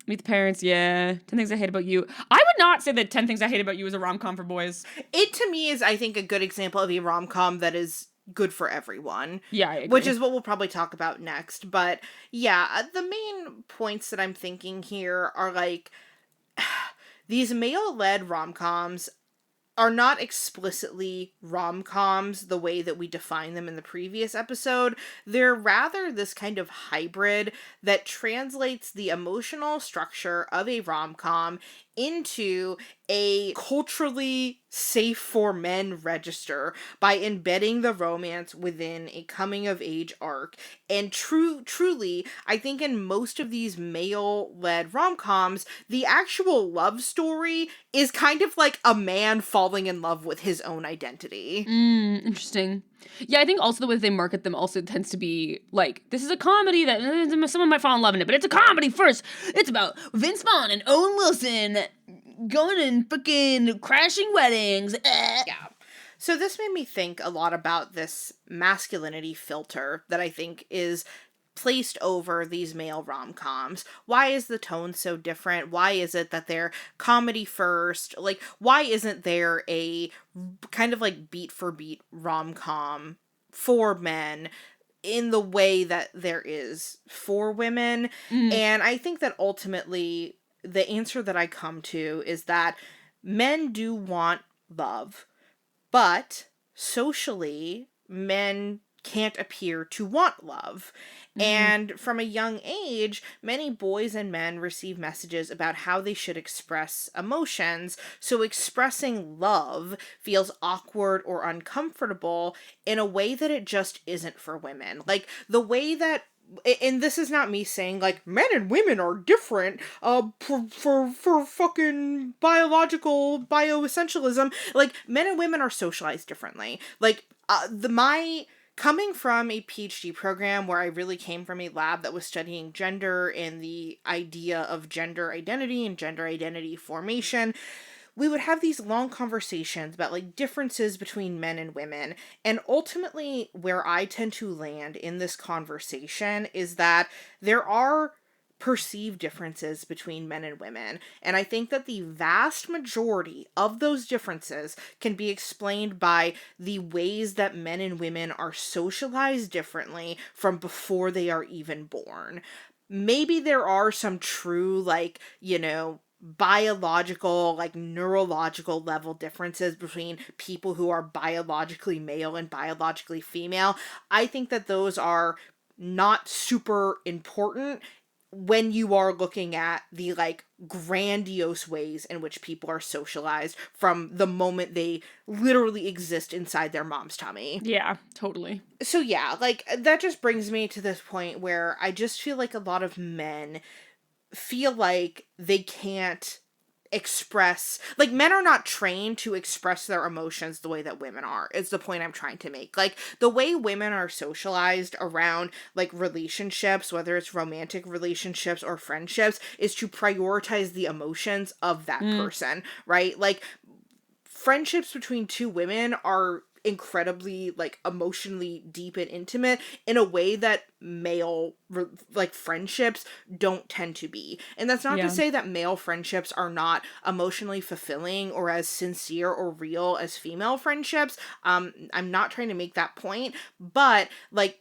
Meet the Parents, yeah. 10 Things I Hate About You. I would not say that 10 Things I Hate About You is a rom-com for boys. It, to me, is, I think, a good example of a rom-com that is good for everyone. Yeah, I agree. Which is what we'll probably talk about next. But, yeah, the main points that I'm thinking here are, like, these male-led rom-coms are not explicitly rom-coms the way that we define them in the previous episode. They're rather this kind of hybrid that translates the emotional structure of a rom-com into a culturally safe for men register by embedding the romance within a coming-of-age arc. And truly, I think in most of these male-led rom-coms, the actual love story is kind of like a man falling in love with his own identity. Interesting. Yeah, I think also the way they market them also tends to be like, this is a comedy that someone might fall in love in it, but it's a comedy first. It's about Vince Vaughn and Owen Wilson going and freaking crashing weddings. Yeah. So this made me think a lot about this masculinity filter that I think is placed over these male rom-coms. Why is the tone so different? Why is it that they're comedy first? Like, why isn't there a kind of like beat for beat rom-com for men in the way that there is for women? And I think that ultimately the answer that I come to is that men do want love, but socially, men can't appear to want love. And from a young age, many boys and men receive messages about how they should express emotions, so expressing love feels awkward or uncomfortable in a way that it just isn't for women. Like, the way that, and this is not me saying, like, men and women are different, for fucking bioessentialism. Like, men and women are socialized differently. Like, coming from a PhD program where I really came from a lab that was studying gender and the idea of gender identity and gender identity formation, we would have these long conversations about, like, differences between men and women. And ultimately, where I tend to land in this conversation is that there are perceived differences between men and women. And I think that the vast majority of those differences can be explained by the ways that men and women are socialized differently from before they are even born. Maybe there are some true, like, you know, biological, like, neurological level differences between people who are biologically male and biologically female. I think that those are not super important when you are looking at the, like, grandiose ways in which people are socialized from the moment they literally exist inside their mom's tummy. Yeah, totally. So yeah, like, that just brings me to this point where I just feel like a lot of men feel like they can't express, like, men are not trained to express their emotions the way that women are, is the point I'm trying to make. Like, the way women are socialized around, like, relationships, whether it's romantic relationships or friendships, is to prioritize the emotions of that person, right? Like, friendships between two women are incredibly like emotionally deep and intimate in a way that male like friendships don't tend to be. And that's not to say that male friendships are not emotionally fulfilling or as sincere or real as female friendships. I'm not trying to make that point, but like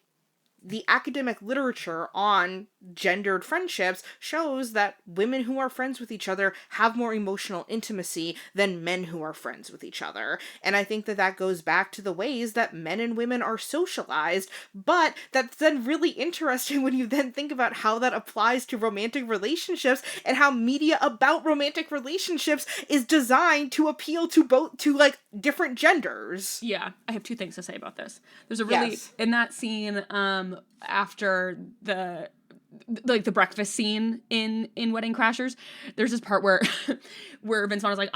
the academic literature on gendered friendships shows that women who are friends with each other have more emotional intimacy than men who are friends with each other. And I think that that goes back to the ways that men and women are socialized, but that's then really interesting when you then think about how that applies to romantic relationships and how media about romantic relationships is designed to appeal to both, to like different genders. Yeah, I have two things to say about this. There's a really, in that scene, after the breakfast scene in Wedding Crashers, there's this part where where Vince Vaughn is like,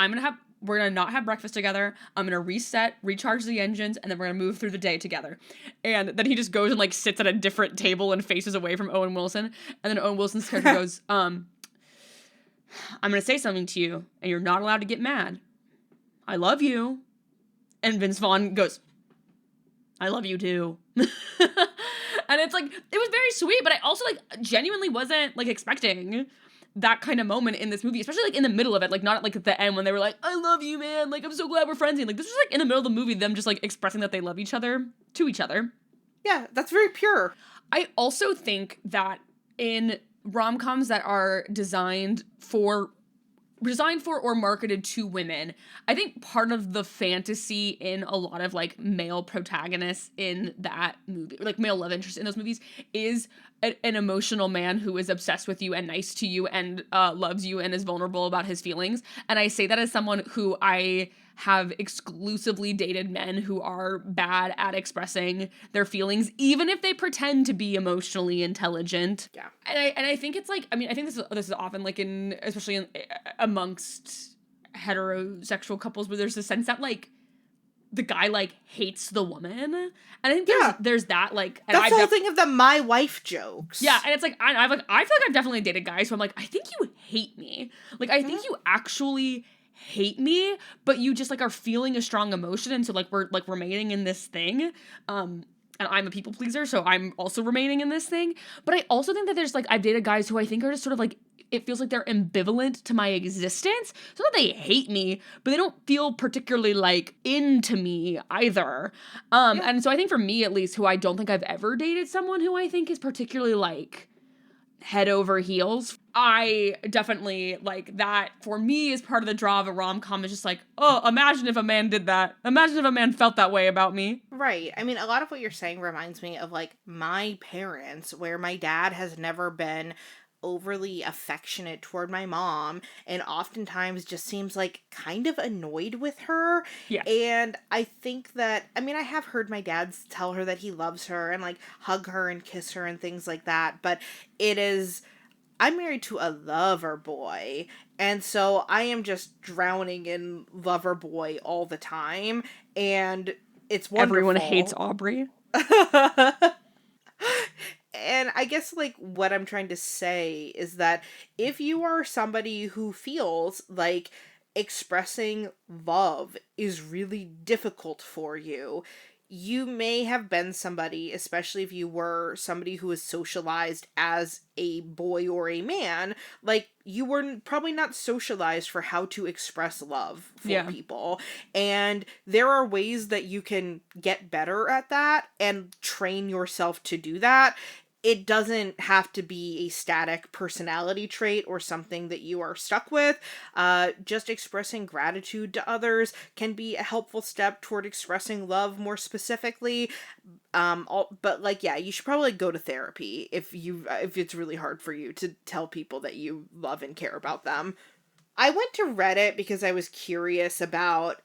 we're gonna not have breakfast together, I'm gonna recharge the engines, and then we're gonna move through the day together. And then he just goes and like sits at a different table and faces away from Owen Wilson, and then Owen Wilson's character goes, I'm gonna say something to you, and you're not allowed to get mad. I love you. And Vince Vaughn goes, I love you too. And it's like, it was very sweet, but I also like genuinely wasn't like expecting that kind of moment in this movie, especially like in the middle of it, like not like at the end when they were like, I love you, man, like I'm so glad we're friends. And like this was like in the middle of the movie, them just like expressing that they love each other to each other. Yeah, that's very pure. I also think that in rom-coms that are designed for or marketed to women, I think part of the fantasy in a lot of like male protagonists in that movie, like male love interest in those movies, is an emotional man who is obsessed with you and nice to you and loves you and is vulnerable about his feelings. And I say that as someone who I have exclusively dated men who are bad at expressing their feelings, even if they pretend to be emotionally intelligent. Yeah. And I think it's like, I mean, I think this is often like especially amongst heterosexual couples where there's a sense that like the guy like hates the woman. And I think there's that like, and that's the whole thing of the my wife jokes. Yeah, and it's like I feel like I've definitely dated guys who I'm like, I think you hate me. Like I think you actually hate me, but you just like are feeling a strong emotion, and so like we're remaining in this thing. And I'm a people pleaser, so I'm also remaining in this thing. But I also think that there's like, I've dated guys who I think are just sort of like, it feels like they're ambivalent to my existence. So that they hate me, but they don't feel particularly like into me either. And so I think for me at least, who I don't think I've ever dated someone who I think is particularly like head over heels. I definitely like that. For me, is part of the draw of a rom-com is just like, oh, imagine if a man did that. Imagine if a man felt that way about me. Right. I mean, a lot of what you're saying reminds me of like my parents, where my dad has never been overly affectionate toward my mom and oftentimes just seems like kind of annoyed with her. Yeah. And I think that, I mean, I have heard my dad tell her that he loves her and like hug her and kiss her and things like that, but I'm married to a lover boy, and so I am just drowning in lover boy all the time, and it's wonderful. Everyone hates Aubrey. And I guess, like, what I'm trying to say is that if you are somebody who feels like expressing love is really difficult for you, you may have been somebody, especially if you were somebody who was socialized as a boy or a man, like, you were probably not socialized for how to express love for people. And there are ways that you can get better at that and train yourself to do that. It doesn't have to be a static personality trait or something that you are stuck with. Just expressing gratitude to others can be a helpful step toward expressing love more specifically. But like, yeah, you should probably go to therapy if it's really hard for you to tell people that you love and care about them. I went to Reddit because I was curious about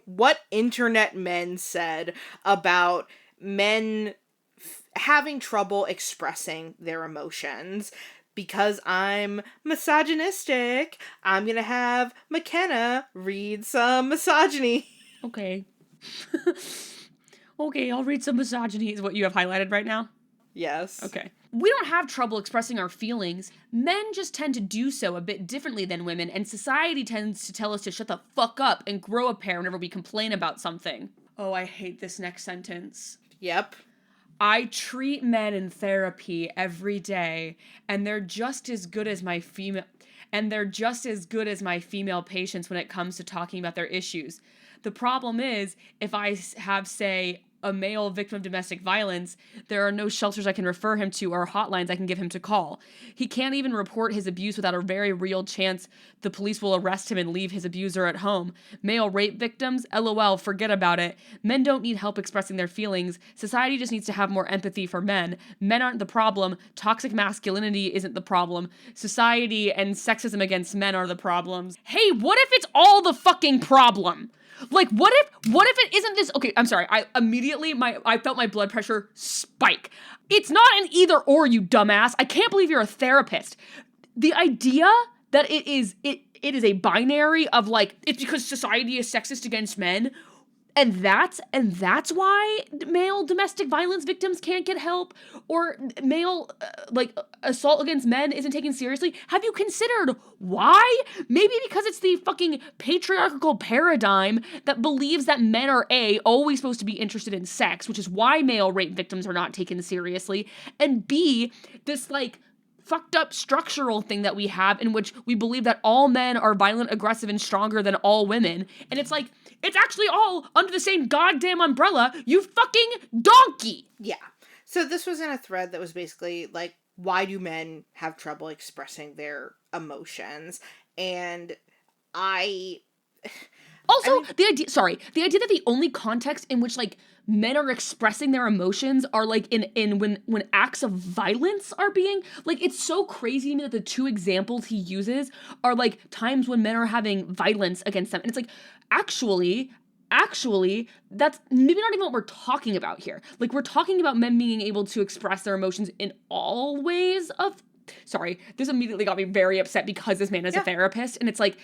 what internet men said about men having trouble expressing their emotions. Because I'm misogynistic, I'm gonna have Mackenna read some misogyny. Okay. Okay, I'll read some misogyny is what you have highlighted right now? Yes. Okay. We don't have trouble expressing our feelings. Men just tend to do so a bit differently than women, and society tends to tell us to shut the fuck up and grow a pair whenever we complain about something. Oh, I hate this next sentence. Yep. I treat men in therapy every day, and they're just as good as my female patients when it comes to talking about their issues. The problem is, if I have, say, a male victim of domestic violence, there are no shelters I can refer him to or hotlines I can give him to call. He can't even report his abuse without a very real chance the police will arrest him and leave his abuser at home. Male rape victims? LOL, forget about it. Men don't need help expressing their feelings. Society just needs to have more empathy for men. Men aren't the problem. Toxic masculinity isn't the problem. Society and sexism against men are the problems. Hey, what if it's all the fucking problem? Like, what if it isn't this? Okay, I'm sorry. I felt my blood pressure spike. It's not an either or, you dumbass. I can't believe you're a therapist. The idea that it is a binary of like, it's because society is sexist against men. And that's why male domestic violence victims can't get help, or male assault against men isn't taken seriously. Have you considered why? Maybe because it's the fucking patriarchal paradigm that believes that men are always supposed to be interested in sex, which is why male rape victims are not taken seriously, and B, this like fucked up structural thing that we have in which we believe that all men are violent, aggressive, and stronger than all women. And it's like, it's actually all under the same goddamn umbrella, you fucking donkey! Yeah. So this was in a thread that was basically like, why do men have trouble expressing their emotions? And Also, the idea that the only context in which like men are expressing their emotions are like in when acts of violence are being like, it's so crazy to me that the two examples he uses are like times when men are having violence against them. And it's like, actually, that's maybe not even what we're talking about here. Like, we're talking about men being able to express their emotions in all ways of. Sorry, this immediately got me very upset because this man is a therapist, and it's like,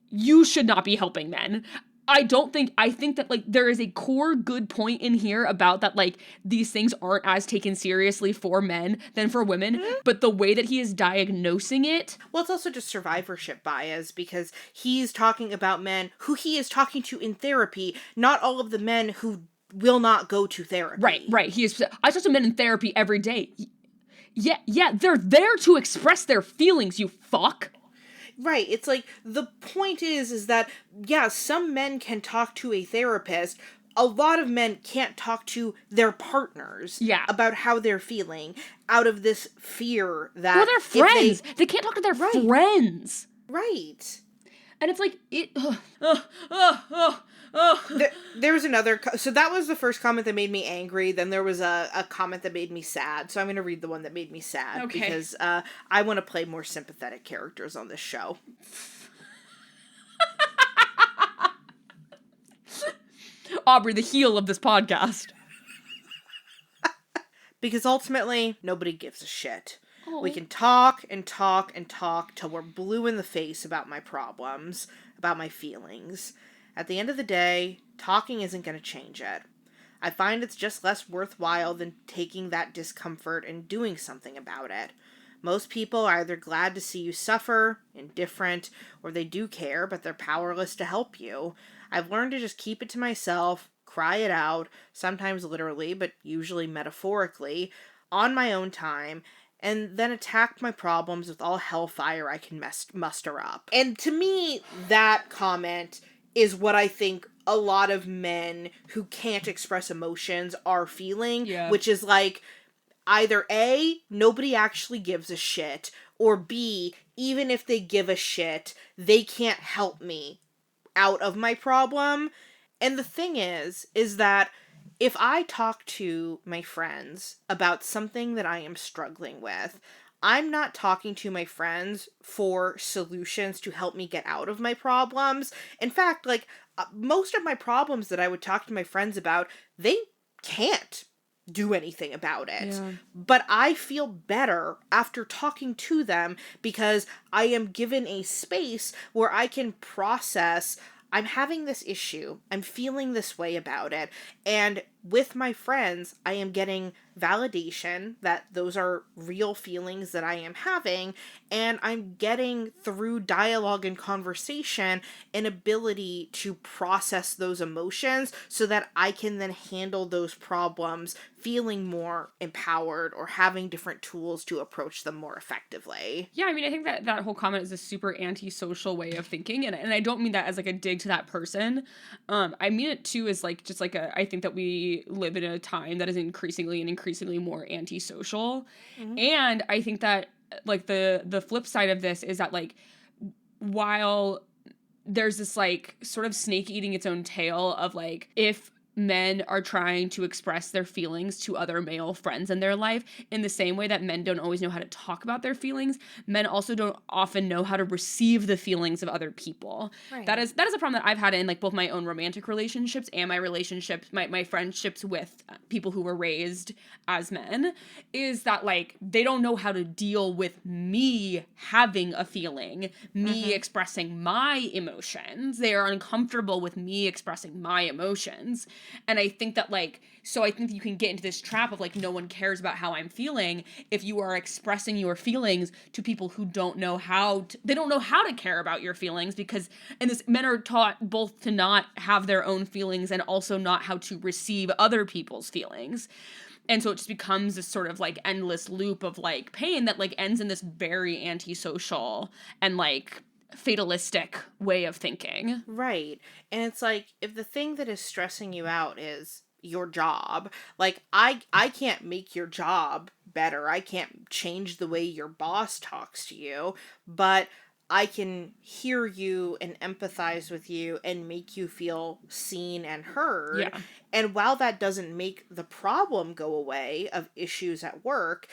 you should not be helping men. I think that like there is a core good point in here about that like these things aren't as taken seriously for men than for women, but the way that he is diagnosing it. Well, it's also just survivorship bias because he's talking about men who he is talking to in therapy, not all of the men who will not go to therapy. Right. I talk to men in therapy every day. Yeah, they're there to express their feelings, you fuck. Right. It's like, the point is that, yeah, some men can talk to a therapist. A lot of men can't talk to their partners about how they're feeling out of this fear that... Well, they're friends. They can't talk to their friends. Right. And it's like, There was another... So that was the first comment that made me angry. Then there was a comment that made me sad. So I'm going to read the one that made me sad. Okay. Because I want to play more sympathetic characters on this show. Aubrey, the heel of this podcast. Because ultimately, nobody gives a shit. Oh. We can talk and talk and talk till we're blue in the face about my problems, about my feelings. At the end of the day, talking isn't going to change it. I find it's just less worthwhile than taking that discomfort and doing something about it. Most people are either glad to see you suffer, indifferent, or they do care, but they're powerless to help you. I've learned to just keep it to myself, cry it out, sometimes literally, but usually metaphorically, on my own time, and then attack my problems with all hellfire I can muster up. And to me, that comment is what I think a lot of men who can't express emotions are feeling, which is like, either A, nobody actually gives a shit, or B, even if they give a shit, they can't help me out of my problem. And the thing is that if I talk to my friends about something that I am struggling with, I'm not talking to my friends for solutions to help me get out of my problems. In fact, like, most of my problems that I would talk to my friends about, they can't do anything about it. Yeah. But I feel better after talking to them because I am given a space where I can process, I'm having this issue, I'm feeling this way about it, and with my friends, I am getting validation that those are real feelings that I am having, and I'm getting through dialogue and conversation an ability to process those emotions so that I can then handle those problems feeling more empowered or having different tools to approach them more effectively. Yeah, I mean, I think that whole comment is a super antisocial way of thinking, and I don't mean that as like a dig to that person. I mean it too as like just like I think that we live in a time that is increasingly more antisocial, and I think that like the flip side of this is that like while there's this like sort of snake eating its own tail of like if men are trying to express their feelings to other male friends in their life in the same way that men don't always know how to talk about their feelings, men also don't often know how to receive the feelings of other people. Right. That is a problem that I've had in like both my own romantic relationships and my relationships, my friendships with people who were raised as men, is that like they don't know how to deal with me having a feeling, me expressing my emotions. They are uncomfortable with me expressing my emotions. And I think that like, so I think that you can get into this trap of like, no one cares about how I'm feeling if you are expressing your feelings to people who don't know how to, they don't know how to care about your feelings because, and this, men are taught both to not have their own feelings and also not how to receive other people's feelings. And so it just becomes this sort of like endless loop of like pain that like ends in this very antisocial and like fatalistic way of thinking. Right. And it's like if the thing that is stressing you out is your job, like I can't make your job better. I can't change the way your boss talks to you, but I can hear you and empathize with you and make you feel seen and heard. Yeah. And while that doesn't make the problem go away of issues at work,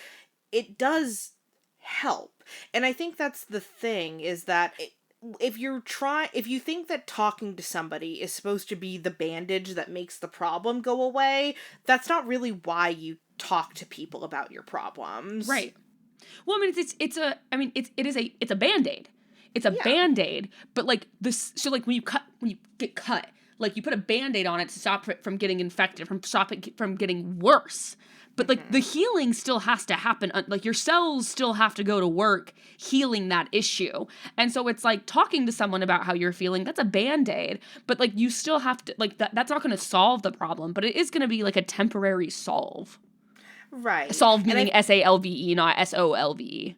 it does help. And I think that's the thing is that if you think that talking to somebody is supposed to be the bandage that makes the problem go away, that's not really why you talk to people about your problems. Right. Well, I mean, it's a Band-Aid. It's a Yeah. Band-Aid, but like this, so like when you get cut, like you put a Band-Aid on it to stop it from getting infected, stop it from getting worse. But like the healing still has to happen. Like your cells still have to go to work healing that issue. And so it's like talking to someone about how you're feeling, that's a Band-Aid. But like you still have to, like that's not going to solve the problem, but it is going to be like a temporary solve. Right. Solve meaning SALVE, not SOLVE.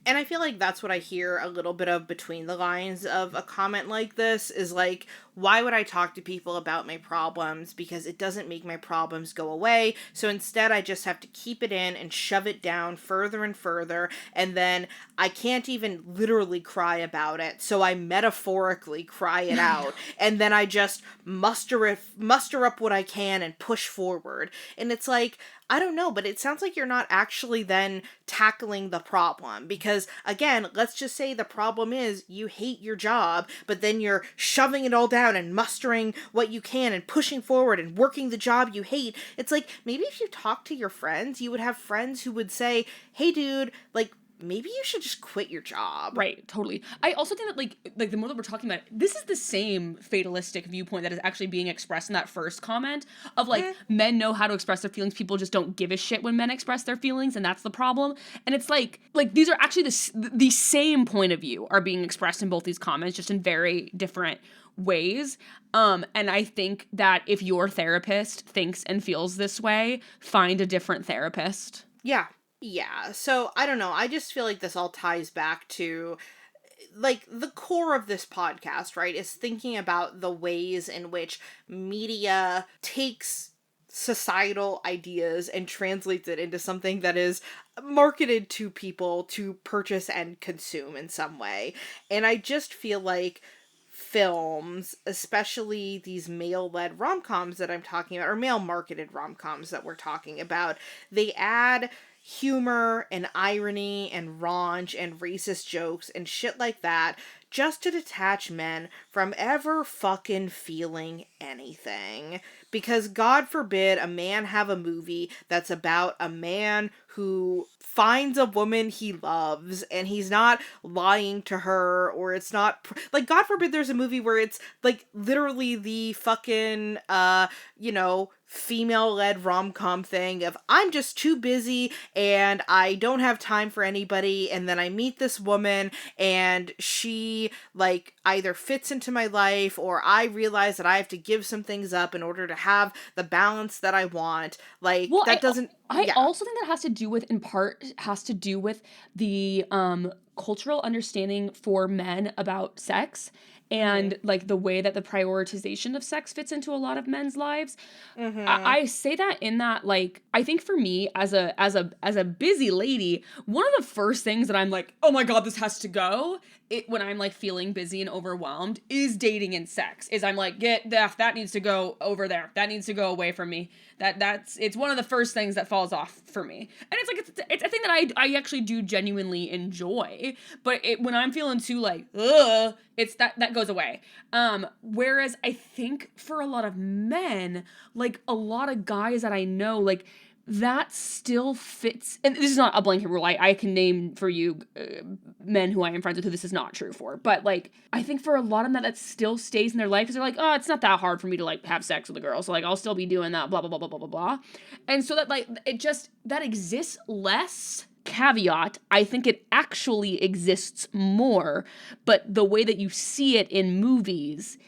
And I feel like that's what I hear a little bit of between the lines of a comment like this is like, why would I talk to people about my problems? Because it doesn't make my problems go away. So instead, I just have to keep it in and shove it down further and further. And then I can't even literally cry about it. So I metaphorically cry it out. And then I just muster up what I can and push forward. And it's like, I don't know, but it sounds like you're not actually then tackling the problem. Because again, let's just say the problem is you hate your job, but then you're shoving it all down and mustering what you can and pushing forward and working the job you hate. It's like, maybe if you talk to your friends, you would have friends who would say, hey dude, like, maybe you should just quit your job. Right, totally. I also think that like the more that we're talking about it, this is the same fatalistic viewpoint that is actually being expressed in that first comment of like men know how to express their feelings, people just don't give a shit when men express their feelings, and that's the problem. And it's like these are actually the same point of view are being expressed in both these comments, just in very different ways. And I think that if your therapist thinks and feels this way, find a different therapist. Yeah. Yeah, so I don't know. I just feel like this all ties back to, like, the core of this podcast, right, is thinking about the ways in which media takes societal ideas and translates it into something that is marketed to people to purchase and consume in some way. And I just feel like films, especially these male-led rom-coms that I'm talking about, or male-marketed rom-coms that we're talking about, they add humor and irony and raunch and racist jokes and shit like that just to detach men from ever fucking feeling anything. Because God forbid a man have a movie that's about a man who finds a woman he loves and he's not lying to her, or it's not like, God forbid there's a movie where it's like literally the fucking female-led rom-com thing of I'm just too busy and I don't have time for anybody, and then I meet this woman and she like either fits into my life or I realize that I have to give some things up in order to have the balance that I want. Like, Well, that doesn't... I yeah. also think that has to do with, in part, has to do with the cultural understanding for men about sex and like the way that the prioritization of sex fits into a lot of men's lives. I say that in that, like, I think for me as a busy lady, one of the first things that I'm like, oh my God, this has to go, when I'm like feeling busy and overwhelmed, is dating and sex. Is I'm like, that needs to go over there. That needs to go away from me. It's one of the first things that falls off for me. And it's like, it's a thing that I actually do genuinely enjoy, but when I'm feeling too like, ugh, it's that goes away. Whereas I think for a lot of men, like a lot of guys that I know, like that still fits. And this is not a blanket rule. I can name for you men who I am friends with who this is not true for. But like, I think for a lot of men that still stays in their life because they're like, oh, it's not that hard for me to like have sex with a girl. So like, I'll still be doing that, blah, blah, blah, blah, blah, blah, blah. And so that like, that exists less. Caveat, I think it actually exists more, but the way that you see it in movies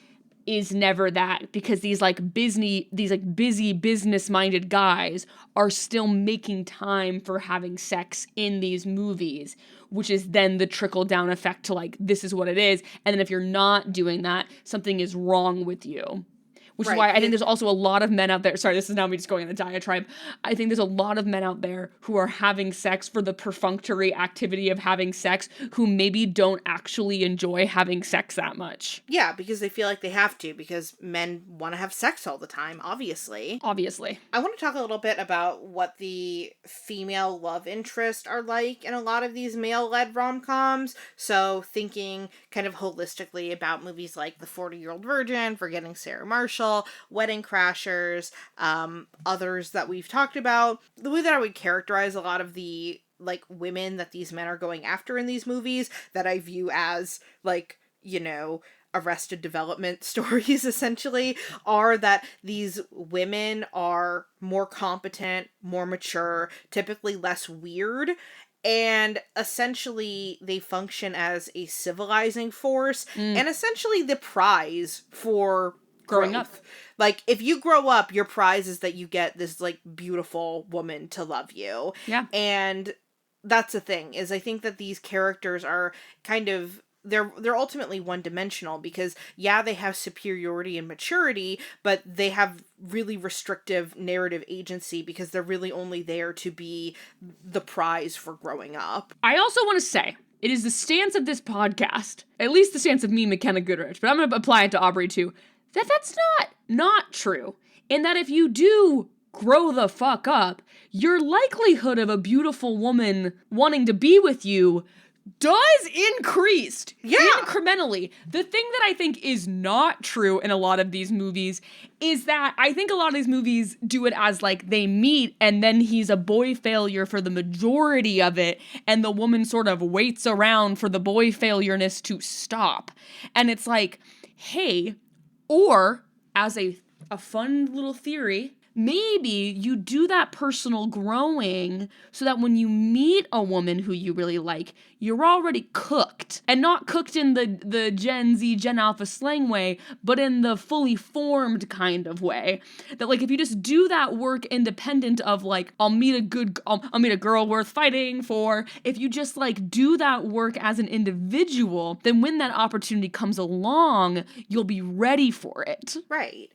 is never that, because these busy business-minded guys are still making time for having sex in these movies, which is then the trickle-down effect to like, this is what it is, and then if you're not doing that, something is wrong with you. Which is why I think there's also a lot of men out there. Sorry, this is now me just going in a diatribe. I think there's a lot of men out there who are having sex for the perfunctory activity of having sex, who maybe don't actually enjoy having sex that much. Yeah, because they feel like they have to, because men want to have sex all the time, obviously. Obviously. I want to talk a little bit about what the female love interests are like in a lot of these male-led rom-coms. So thinking kind of holistically about movies like The 40-Year-Old Virgin, Forgetting Sarah Marshall, Wedding Crashers, others that we've talked about. The way that I would characterize a lot of the like women that these men are going after in these movies that I view as like, you know, Arrested Development stories essentially, are that these women are more competent, more mature, typically less weird, and essentially they function as a civilizing force and essentially the prize for growing up. Like, if you grow up, your prize is that you get this like beautiful woman to love you. Yeah. And that's the thing, is I think that these characters are kind of, they're ultimately one-dimensional, because yeah, they have superiority and maturity, but they have really restrictive narrative agency because they're really only there to be the prize for growing up. I also want to say, it is the stance of this podcast, at least the stance of me, Mackenna Goodrich, but I'm going to apply it to Aubrey too, that's not true. And that if you do grow the fuck up, your likelihood of a beautiful woman wanting to be with you does increase incrementally. The thing that I think is not true in a lot of these movies is that I think a lot of these movies do it as like they meet and then he's a boy failure for the majority of it, and the woman sort of waits around for the boy failureness to stop. And it's like, hey, or as a fun little theory, maybe you do that personal growing so that when you meet a woman who you really like, you're already cooked. And not cooked in the Gen Z, Gen Alpha slang way, but in the fully formed kind of way. That like, if you just do that work independent of like, I'll meet a girl worth fighting for. If you just like do that work as an individual, then when that opportunity comes along, you'll be ready for it. Right.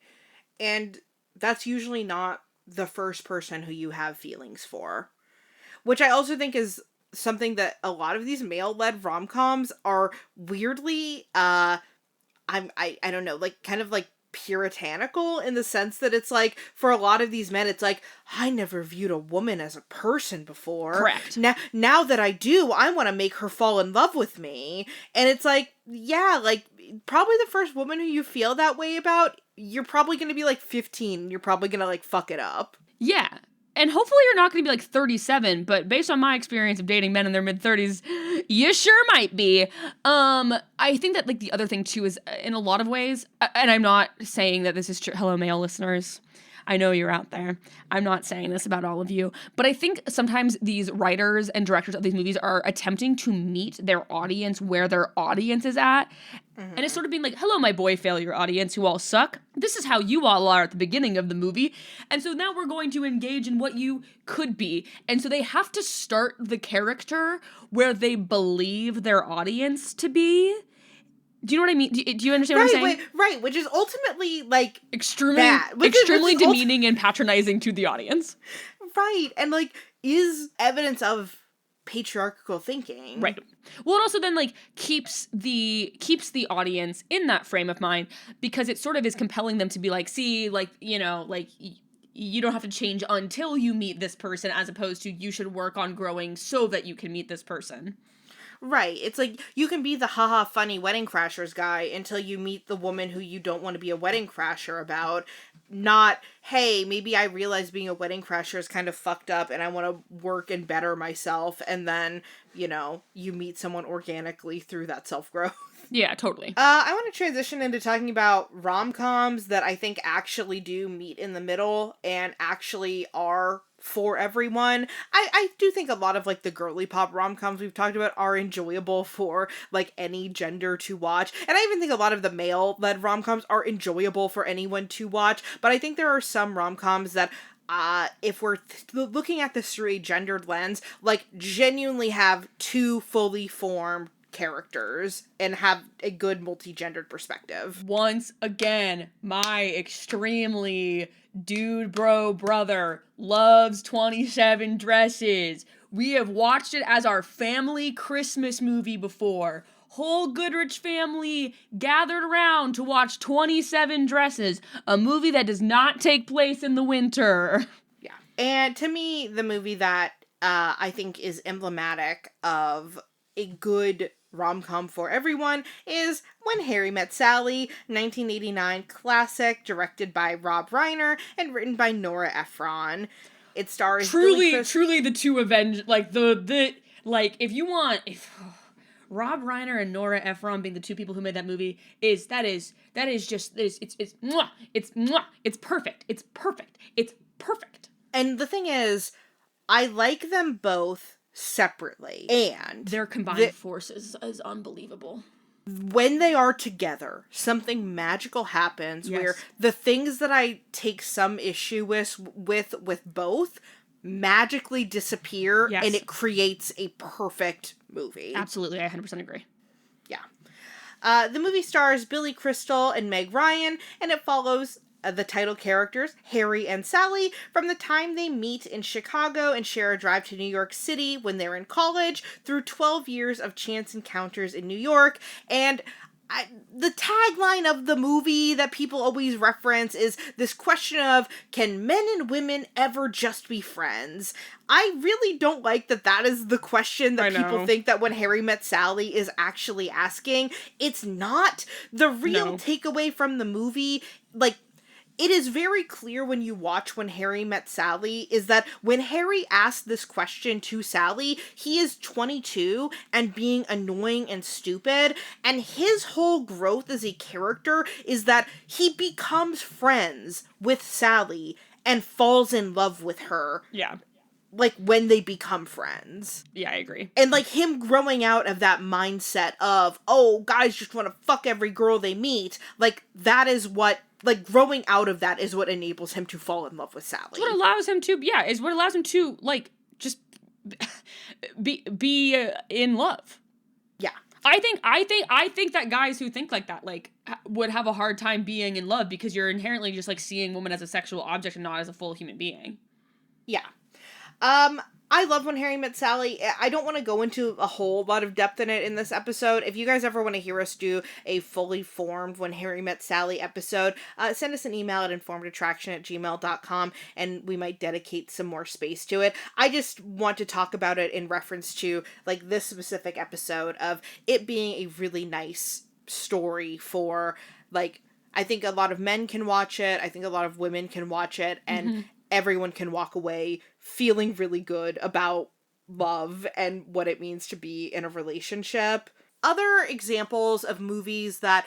And that's usually not the first person who you have feelings for. Which I also think is something that a lot of these male-led rom-coms are weirdly, I don't know, like, kind of like puritanical in the sense that it's like, for a lot of these men, it's like, I never viewed a woman as a person before. Correct. Now that I do, I want to make her fall in love with me. And it's like, yeah, like, probably the first woman who you feel that way about, you're probably going to be like 15. And you're probably going to like fuck it up. Yeah. And hopefully you're not going to be like 37, but based on my experience of dating men in their mid-30s, you sure might be. I think that like the other thing too is in a lot of ways, and I'm not saying that this is true. Hello, male listeners. I know you're out there. I'm not saying this about all of you, but I think sometimes these writers and directors of these movies are attempting to meet their audience where their audience is at. And it's sort of being like, hello, my boy failure audience who all suck. This is how you all are at the beginning of the movie. And so now we're going to engage in what you could be. And so they have to start the character where they believe their audience to be. Do you know what I mean? Do you understand what I'm saying? Right, which is ultimately, like, Extremely, bad. extremely demeaning and patronizing to the audience. Right, and, like, is evidence of patriarchal thinking. Right. Well, it also then like keeps the audience in that frame of mind because it sort of is compelling them to be like, see, like, you know, like you don't have to change until you meet this person, as opposed to you should work on growing so that you can meet this person. Right. It's like you can be the haha funny wedding crashers guy until you meet the woman who you don't want to be a wedding crasher about. Not, hey, maybe I realize being a wedding crasher is kind of fucked up and I want to work and better myself. And then, you know, you meet someone organically through that self-growth. Yeah, totally. I want to transition into talking about rom-coms that I think actually do meet in the middle and actually are for everyone. I do think a lot of, like, the girly pop rom-coms we've talked about are enjoyable for, like, any gender to watch. And I even think a lot of the male-led rom-coms are enjoyable for anyone to watch. But I think there are some rom-coms that if we're looking at this through a gendered lens, like, genuinely have two fully formed characters and have a good multi-gendered perspective. Once again, my extremely dude bro brother loves 27 Dresses. We have watched it as our family Christmas movie before. Whole Goodrich family gathered around to watch 27 Dresses, a movie that does not take place in the winter. Yeah. And to me, the movie that I think is emblematic of a good rom-com for everyone is When Harry Met Sally, 1989 classic, directed by Rob Reiner and written by Nora Ephron. It stars truly the two like the like if you want Rob Reiner and Nora Ephron being the two people who made that movie it's perfect. It's perfect. And the thing is, I like them both separately, and their combined forces is unbelievable. When they are together, something magical happens. Yes. Where the things that I take some issue with both magically disappear. Yes. And it creates a perfect movie. Absolutely, I 100% agree. Yeah. The movie stars Billy Crystal and Meg Ryan, and it follows the title characters, Harry and Sally, from the time they meet in Chicago and share a drive to New York City when they're in college, through 12 years of chance encounters in New York. And the tagline of the movie that people always reference is this question of, can men and women ever just be friends? I really don't like that is the question that people think that When Harry Met Sally is actually asking. It's not. The real takeaway from the movie, like, it is very clear when you watch When Harry Met Sally is that when Harry asked this question to Sally, he is 22 and being annoying and stupid, and his whole growth as a character is that he becomes friends with Sally and falls in love with her. Yeah. Like, when they become friends. Yeah, I agree. And, like, him growing out of that mindset of, oh, guys just want to fuck every girl they meet, like, that is what, like, growing out of that is what enables him to fall in love with Sally. It's what allows him to, like, just be in love. Yeah. I think that guys who think like that, like, would have a hard time being in love because you're inherently just, like, seeing women as a sexual object and not as a full human being. Yeah. I love When Harry Met Sally. I don't want to go into a whole lot of depth in it in this episode. If you guys ever want to hear us do a fully formed When Harry Met Sally episode, send us an email at informedattraction@gmail.com and we might dedicate some more space to it. I just want to talk about it in reference to, like, this specific episode of it being a really nice story for, like, I think a lot of men can watch it. I think a lot of women can watch it, and everyone can walk away feeling really good about love and what it means to be in a relationship. other examples of movies that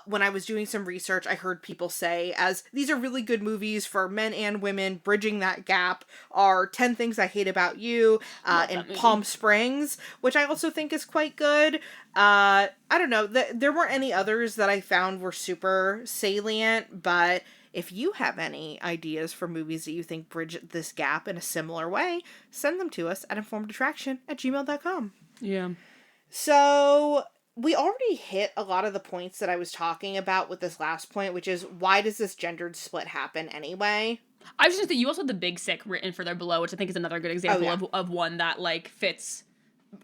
when I was doing some research, I heard people say as these are really good movies for men and women, bridging that gap, are 10 Things I Hate About You and Palm Springs, which I also think is quite good. I don't know, there weren't any others that I found were super salient, but if you have any ideas for movies that you think bridge this gap in a similar way, send them to us at informedattraction@gmail.com. Yeah. So we already hit a lot of the points that I was talking about with this last point, which is why does this gendered split happen anyway? I was just that you also have the Big Sick written further below, which I think is another good example of one that like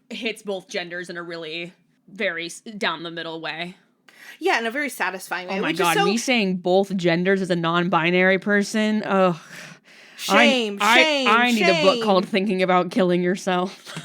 hits both genders in a really very down the middle way. Yeah, in a very satisfying way. Oh my god, me saying both genders as a non-binary person. Oh, shame. I need a book called Thinking About Killing Yourself.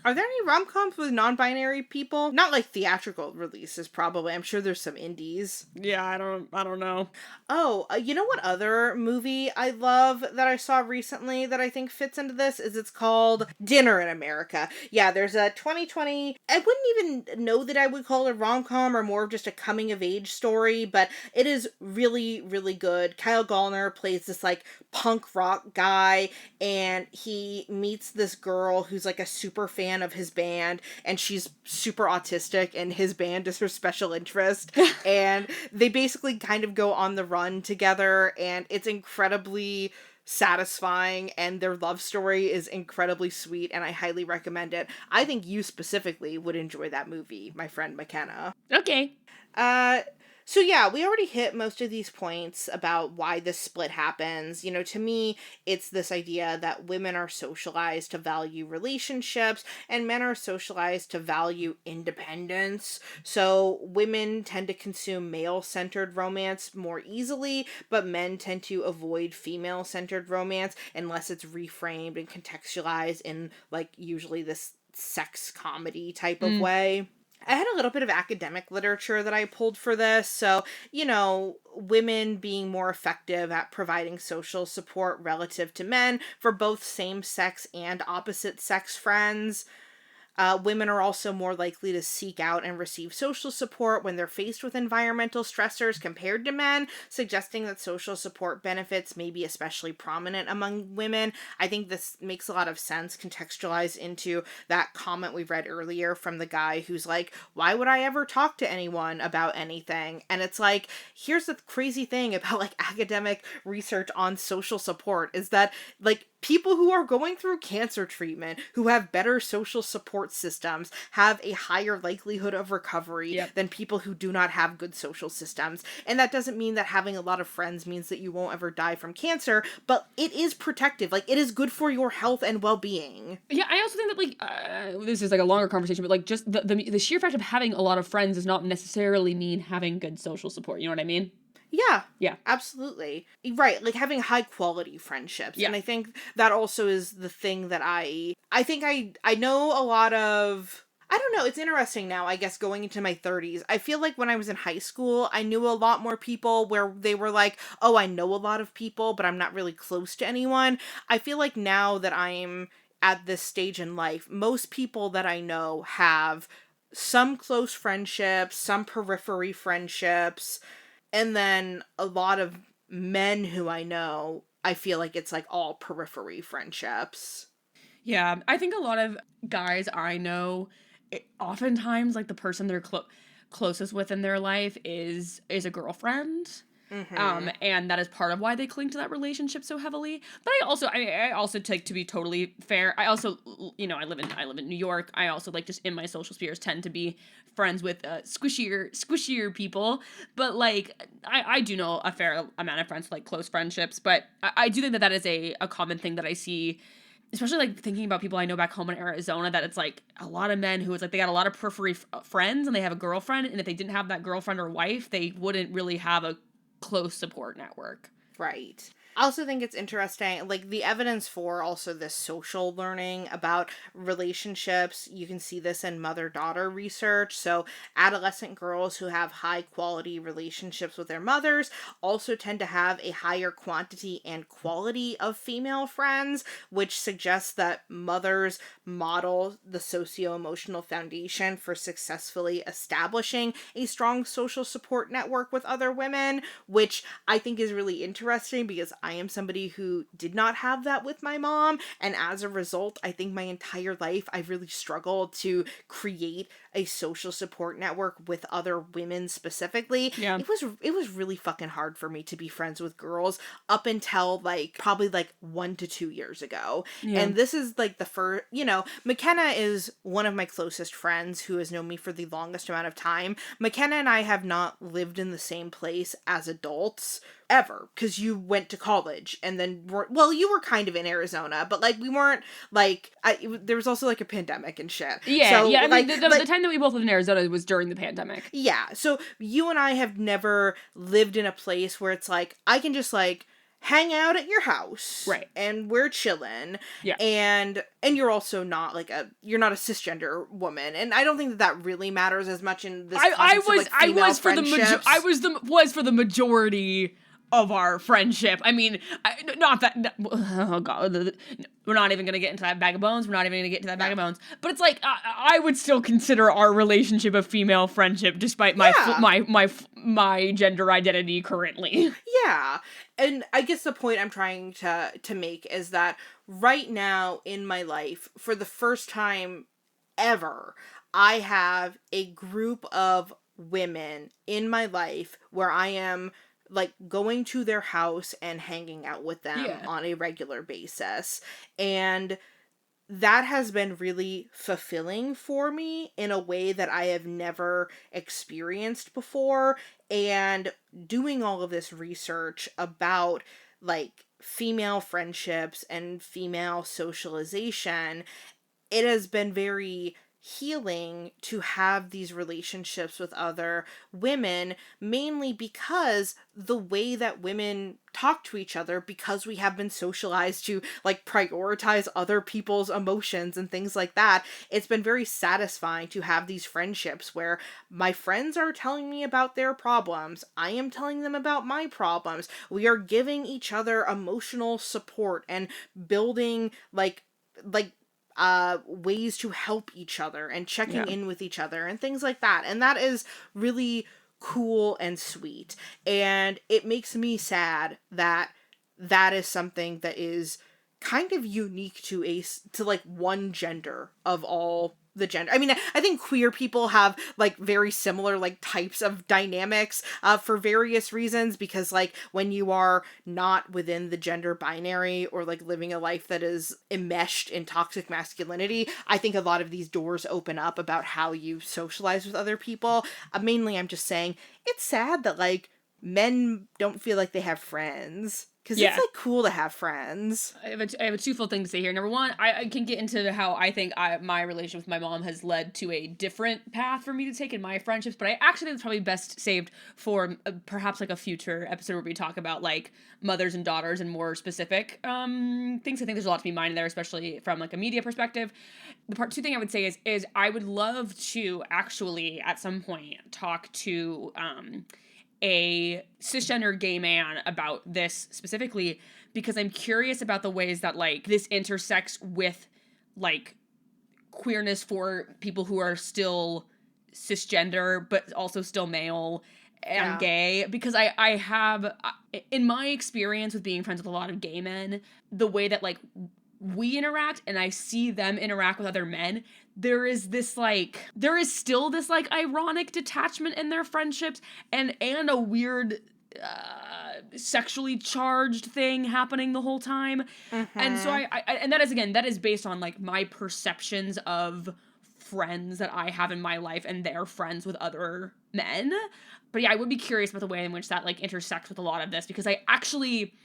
Are there any rom-coms with non-binary people? Not like theatrical releases, probably. I'm sure there's some indies. Yeah, I don't know. Oh, you know what other movie I love that I saw recently that I think fits into this is it's called Dinner in America. Yeah, there's a 2020, I wouldn't even know that I would call it a rom-com or more of just a coming-of-age story, but it is really, really good. Kyle Gallner plays this like punk rock guy, and he meets this girl who's like a super fan of his band, and she's super autistic, and his band is her special interest, and they basically kind of go on the run together, and it's incredibly satisfying, and their love story is incredibly sweet, and I highly recommend it. I think you specifically would enjoy that movie, my friend Mackenna. Okay. So yeah, we already hit most of these points about why this split happens. You know, to me, it's this idea that women are socialized to value relationships and men are socialized to value independence. So women tend to consume male-centered romance more easily, but men tend to avoid female-centered romance unless it's reframed and contextualized in, like, usually this sex comedy type of way. I had a little bit of academic literature that I pulled for this. So, you know, women being more effective at providing social support relative to men for both same-sex and opposite-sex friends. Women are also more likely to seek out and receive social support when they're faced with environmental stressors compared to men, suggesting that social support benefits may be especially prominent among women. I think this makes a lot of sense contextualized into that comment we read earlier from the guy who's like, why would I ever talk to anyone about anything? And it's like, here's the crazy thing about like academic research on social support is that like people who are going through cancer treatment, who have better social support systems, have a higher likelihood of recovery than people who do not have good social systems. And that doesn't mean that having a lot of friends means that you won't ever die from cancer, but it is protective. Like, it is good for your health and well-being. Yeah, I also think that, like, this is, like, a longer conversation, but, like, just the sheer fact of having a lot of friends does not necessarily mean having good social support. You know what I mean? Yeah, absolutely. Right, like having high quality friendships. Yeah. And I think that also is the thing that I think I know a lot of, I don't know, it's interesting now, I guess, going into my 30s. I feel like when I was in high school, I knew a lot more people where they were like, oh, I know a lot of people, but I'm not really close to anyone. I feel like now that I'm at this stage in life, most people that I know have some close friendships, some periphery friendships, and then a lot of men who I know, I feel like it's like all periphery friendships. Yeah, I think a lot of guys I know, oftentimes like the person they're closest with in their life is a girlfriend. Mm-hmm. And that is part of why they cling to that relationship so heavily. But I also take, to be totally fair, I also, you know, I live in New York. I also, like, just in my social spheres tend to be friends with squishier people. But, like, I do know a fair amount of friends with, like, close friendships. But I do think that is a common thing that I see, especially, like, thinking about people I know back home in Arizona, that it's, like, a lot of men who it's, like, they got a lot of periphery friends and they have a girlfriend. And if they didn't have that girlfriend or wife, they wouldn't really have a close support network. Right. I also think it's interesting, like, the evidence for also this social learning about relationships. You can see this in mother-daughter research. So adolescent girls who have high-quality relationships with their mothers also tend to have a higher quantity and quality of female friends, which suggests that mothers model the socio-emotional foundation for successfully establishing a strong social support network with other women, which I think is really interesting because I am somebody who did not have that with my mom, and as a result, I think my entire life I've really struggled to create a social support network with other women specifically. Yeah. It was really fucking hard for me to be friends with girls up until like probably like 1 to 2 years ago. Yeah. And this is like the first, McKenna is one of my closest friends who has known me for the longest amount of time. McKenna and I have not lived in the same place as adults ever, because you went to college and then you were kind of in Arizona, but like we weren't like there was also like a pandemic and shit. Yeah, so, yeah. I like, mean, the time that we both lived in Arizona was during the pandemic. Yeah, so you and I have never lived in a place where it's like I can just like hang out at your house, right? And we're chilling, yeah. And you're also not like you're not a cisgender woman, and I don't think that really matters as much in this. I was for the majority of our friendship. I mean, not that, oh god, we're not even gonna get into that bag of bones. But it's like, I would still consider our relationship a female friendship, despite my gender identity currently. Yeah. And I guess the point I'm trying to make is that right now in my life, for the first time ever, I have a group of women in my life where I am like going to their house and hanging out with them on a regular basis. And that has been really fulfilling for me in a way that I have never experienced before. And doing all of this research about like female friendships and female socialization, it has been very healing to have these relationships with other women, mainly because the way that women talk to each other, because we have been socialized to like prioritize other people's emotions and things like that. It's been very satisfying to have these friendships where my friends are telling me about their problems, I am telling them about my problems, we are giving each other emotional support and building like ways to help each other and checking in with each other and things like that. And that is really cool and sweet. And it makes me sad that that is something that is kind of unique to like one gender of all the gender. I mean, I think queer people have like very similar like types of dynamics for various reasons, because like when you are not within the gender binary or like living a life that is enmeshed in toxic masculinity, I think a lot of these doors open up about how you socialize with other people. Mainly I'm just saying it's sad that like men don't feel like they have friends. Because it's, like, cool to have friends. I have a twofold thing to say here. Number one, I can get into how I think my relationship with my mom has led to a different path for me to take in my friendships, but I actually think it's probably best saved for perhaps, like, a future episode where we talk about, like, mothers and daughters and more specific things. I think there's a lot to be mined there, especially from, like, a media perspective. The part two thing I would say is I would love to actually, at some point, talk to a cisgender gay man about this specifically, because I'm curious about the ways that like this intersects with like queerness for people who are still cisgender but also still male and gay, because I have, in my experience with being friends with a lot of gay men, the way that like we interact and I see them interact with other men, there is still this like ironic detachment in their friendships and a weird sexually charged thing happening the whole time. Mm-hmm. And so I and that is based on like my perceptions of friends that I have in my life and their friends with other men. But yeah, I would be curious about the way in which that like intersects with a lot of this, because I actually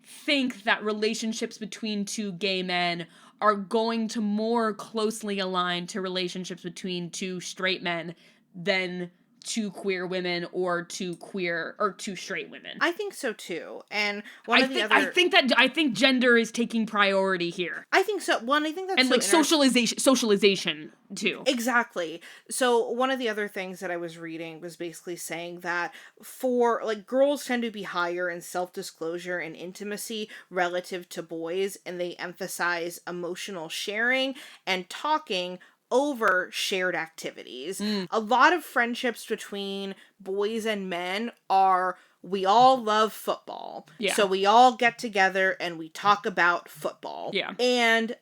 think that relationships between two gay men are going to more closely align to relationships between two straight men than to queer women or to queer or to straight women. I think so too. And I think gender is taking priority here. I think so. One, I think that's and so like socialization too. Exactly. So one of the other things that I was reading was basically saying that for like girls tend to be higher in self-disclosure and intimacy relative to boys, and they emphasize emotional sharing and talking over shared activities. A lot of friendships between boys and men are, we all love football. Yeah. So we all get together and we talk about football. Yeah. And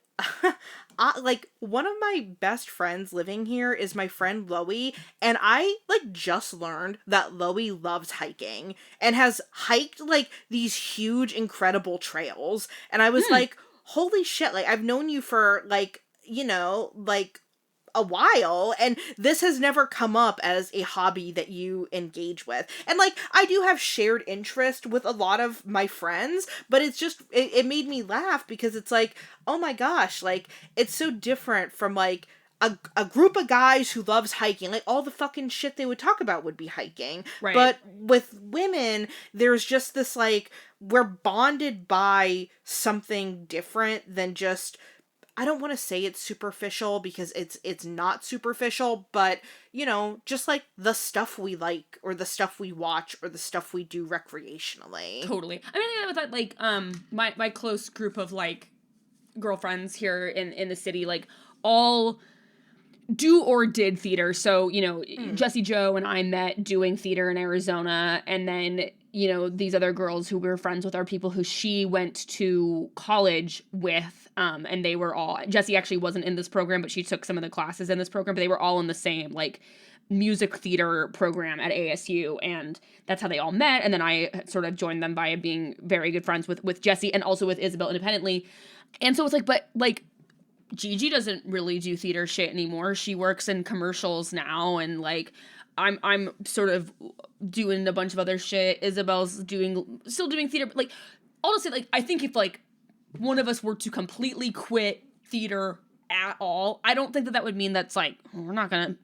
like one of my best friends living here is my friend Loie, and I like just learned that Loie loves hiking and has hiked like these huge incredible trails, and I was like, holy shit, like I've known you for like, you know, like a while, and this has never come up as a hobby that you engage with. And like I do have shared interest with a lot of my friends, but it's just it made me laugh because it's like, oh my gosh, like it's so different from like a group of guys who loves hiking. Like all the fucking shit they would talk about would be hiking. Right. But with women, there's just this like, we're bonded by something different than just, I don't want to say it's superficial because it's not superficial, but you know, just like the stuff we like or the stuff we watch or the stuff we do recreationally. Totally. I mean, I think that with like my close group of like girlfriends here in the city, like all do or did theater. So, you know, Jessie Joe and I met doing theater in Arizona, and then, you know, these other girls who we were friends with are people who she went to college with, and they were all, Jessie actually wasn't in this program, but she took some of the classes in this program, but they were all in the same, like, music theater program at ASU, and that's how they all met, and then I sort of joined them by being very good friends with Jessie and also with Isabel independently, and so it's like, but, like, Gigi doesn't really do theater shit anymore. She works in commercials now, and like I'm sort of doing a bunch of other shit. Isabel's still doing theater, but like honestly, like I think if like one of us were to completely quit theater at all, I don't think that would mean that's like we're not gonna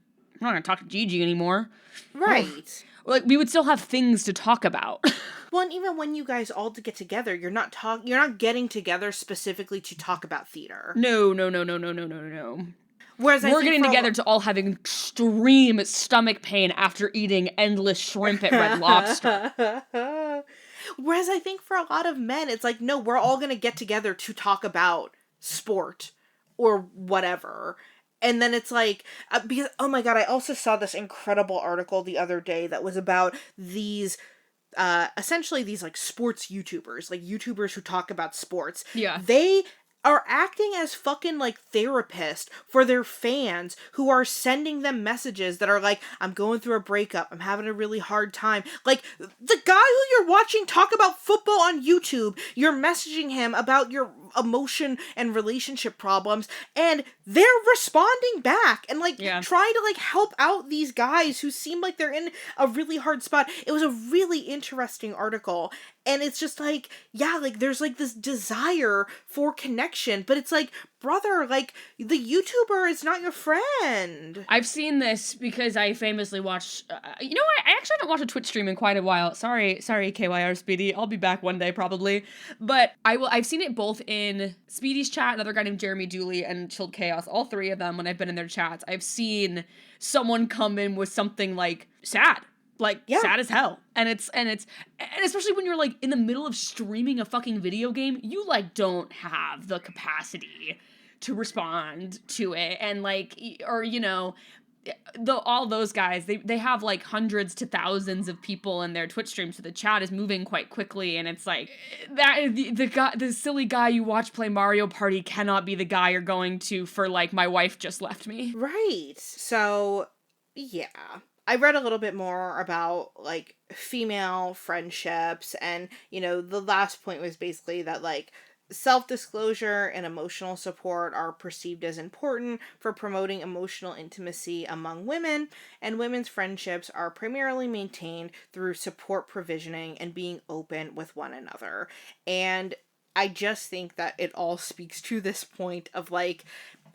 talk to Gigi anymore. Right. Like we would still have things to talk about. Well, and even when you guys all get together, you're not getting together specifically to talk about theater. No. Whereas we're getting together to all having extreme stomach pain after eating endless shrimp at Red Lobster. Whereas I think for a lot of men, it's like, no, we're all going to get together to talk about sport or whatever. And then it's like, because, oh my God, I also saw this incredible article the other day that was about these essentially these like sports YouTubers, like YouTubers who talk about sports. Yeah. They are acting as fucking like therapists for their fans who are sending them messages that are like, I'm going through a breakup, I'm having a really hard time. Like the guy who you're watching talk about football on YouTube, you're messaging him about your emotion and relationship problems, and they're responding back and like trying to like help out these guys who seem like they're in a really hard spot. It was a really interesting article, and it's just like, yeah, like there's like this desire for connection, but it's like, brother, like the YouTuber is not your friend. I've seen this because I famously watch, you know what, I actually haven't watched a Twitch stream in quite a while. Sorry, KYR Speedy. I'll be back one day probably. But I've seen it both in Speedy's chat, another guy named Jeremy Dooley, and Chilled Chaos. All three of them, when I've been in their chats, I've seen someone come in with something like sad. Like, sad as hell. And especially when you're, like, in the middle of streaming a fucking video game, you, like, don't have the capacity to respond to it. And, like, or, you know, all those guys, they have, like, hundreds to thousands of people in their Twitch streams, so the chat is moving quite quickly, and it's like, the silly guy you watch play Mario Party cannot be the guy you're going to for, like, my wife just left me. Right. So, yeah. I read a little bit more about, like, female friendships, and, you know, the last point was basically that, like, self-disclosure and emotional support are perceived as important for promoting emotional intimacy among women, and women's friendships are primarily maintained through support provisioning and being open with one another. And I just think that it all speaks to this point of, like,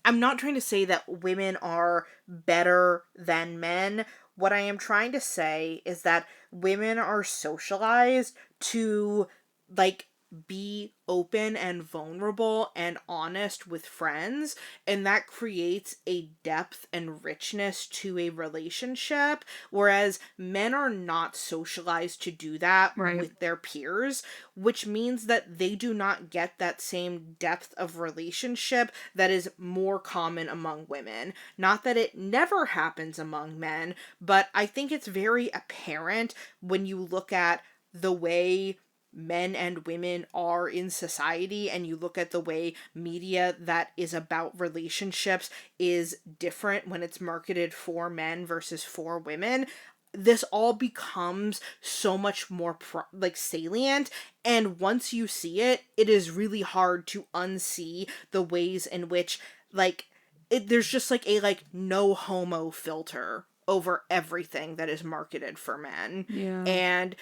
I'm not trying to say that women are better than men. What I am trying to say is that women are socialized to, like, be open and vulnerable and honest with friends, and that creates a depth and richness to a relationship, whereas men are not socialized to do that Right. with their peers, which means that they do not get that same depth of relationship that is more common among women. Not that it never happens among men, but I think it's very apparent when you look at the way men and women are in society, and you look at the way media that is about relationships is different when it's marketed for men versus for women. This all becomes so much more salient, and once you see it, it is really hard to unsee the ways in which there's just a no homo filter over everything that is marketed for men. Yeah. And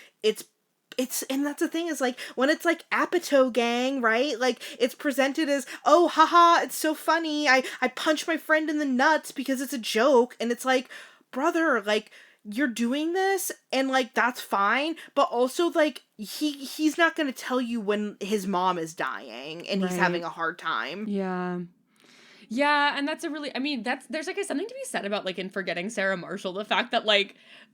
and that's the thing, is when it's Apatow gang, right? It's presented as, oh, haha, it's so funny. I punch my friend in the nuts because it's a joke. And it's brother, you're doing this and that's fine. But also he's not going to tell you when his mom is dying and he's having a hard time. Yeah. Yeah, and that's there's something to be said about in Forgetting Sarah Marshall, the fact that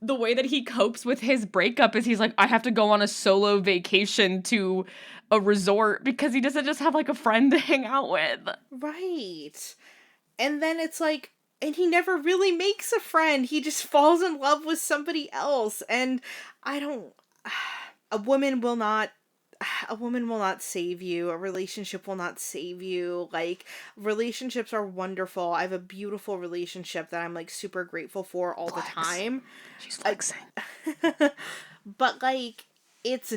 the way that he copes with his breakup is he's I have to go on a solo vacation to a resort because he doesn't just have a friend to hang out with. Right. And then it's and he never really makes a friend. He just falls in love with somebody else. And a woman will not save you. A relationship will not save you. Relationships are wonderful. I have a beautiful relationship that I'm super grateful for all the time. She's flexing. But it's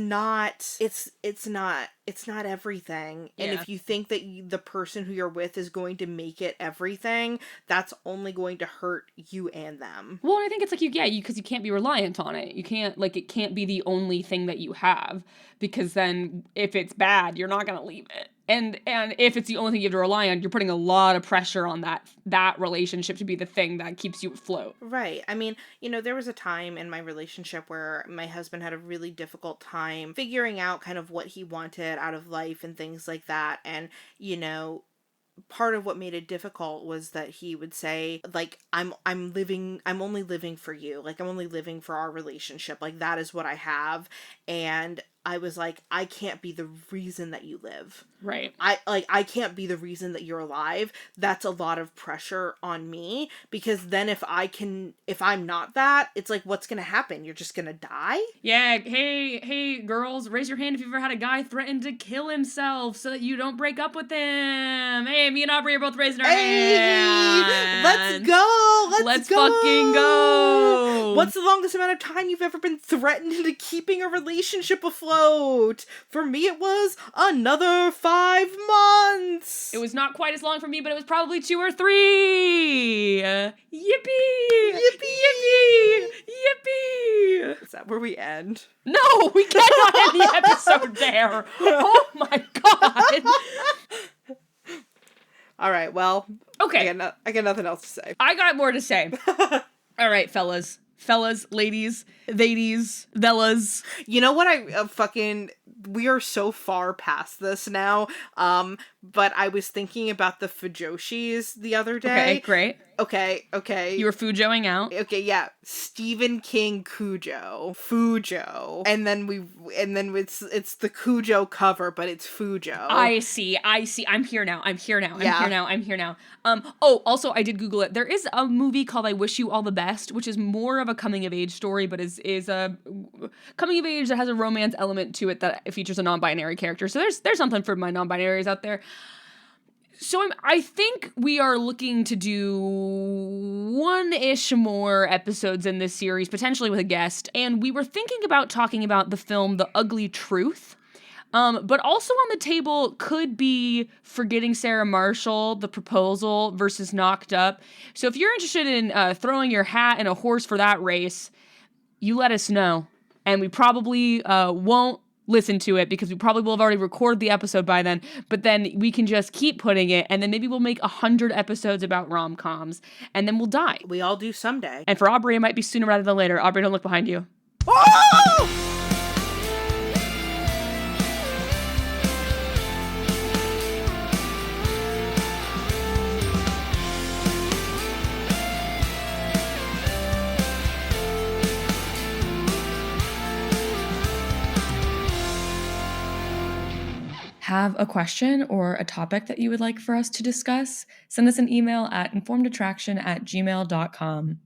not everything. And Yeah. if you think that the person who you're with is going to make it everything, that's only going to hurt you and them. Well, I think it's because you can't be reliant on it. You can't it can't be the only thing that you have, because then if it's bad, you're not going to leave it. And if it's the only thing you have to rely on, you're putting a lot of pressure on that relationship to be the thing that keeps you afloat. Right. I mean, there was a time in my relationship where my husband had a really difficult time figuring out kind of what he wanted out of life and things like that. And, part of what made it difficult was that he would say, I'm only living for you. I'm only living for our relationship. That is what I have. And I was I can't be the reason that you live. Right. I can't be the reason that you're alive. That's a lot of pressure on me, because then if I'm not that, it's what's going to happen? You're just going to die? Yeah. Hey, girls, raise your hand if you've ever had a guy threaten to kill himself so that you don't break up with him. Hey, me and Aubrey are both raising our hands. Let's go. Let's fucking go. What's the longest amount of time you've ever been threatened into keeping a relationship afloat? For me, it was another 5 months. It was not quite as long for me, but it was probably 2 or 3. Yippee! Yippee! Yippee! Is that where we end? No, we cannot end the episode there. Oh my god. All right, well, Okay. I got nothing else to say. I got more to say. All right, fellas, ladies, theydies, vellas. You know what we are so far past this now, but I was thinking about the Fujoshis the other day. Okay, great. Okay. You were Fujoing out. Okay, yeah. Stephen King Fujo. And then it's the Cujo cover, but it's Fujo. I see. I'm here now. Also, I did Google it. There is a movie called I Wish You All the Best, which is more of a coming of age story, but is a coming of age that has a romance element to it that features a non-binary character. So there's something for my non-binaries out there. So I think we are looking to do 1-ish more episodes in this series, potentially with a guest. And we were thinking about talking about the film The Ugly Truth. But also on the table could be Forgetting Sarah Marshall, The Proposal versus Knocked Up. So if you're interested in throwing your hat in a horse for that race, you let us know. And we probably won't listen to it because we probably will have already recorded the episode by then, but then we can just keep putting it, and then maybe we'll make 100 episodes about rom-coms, and then we'll die. We all do someday. And for Aubrey, it might be sooner rather than later. Aubrey, don't look behind you. Oh! Have a question or a topic that you would like for us to discuss? Send us an email at informedattraction@gmail.com.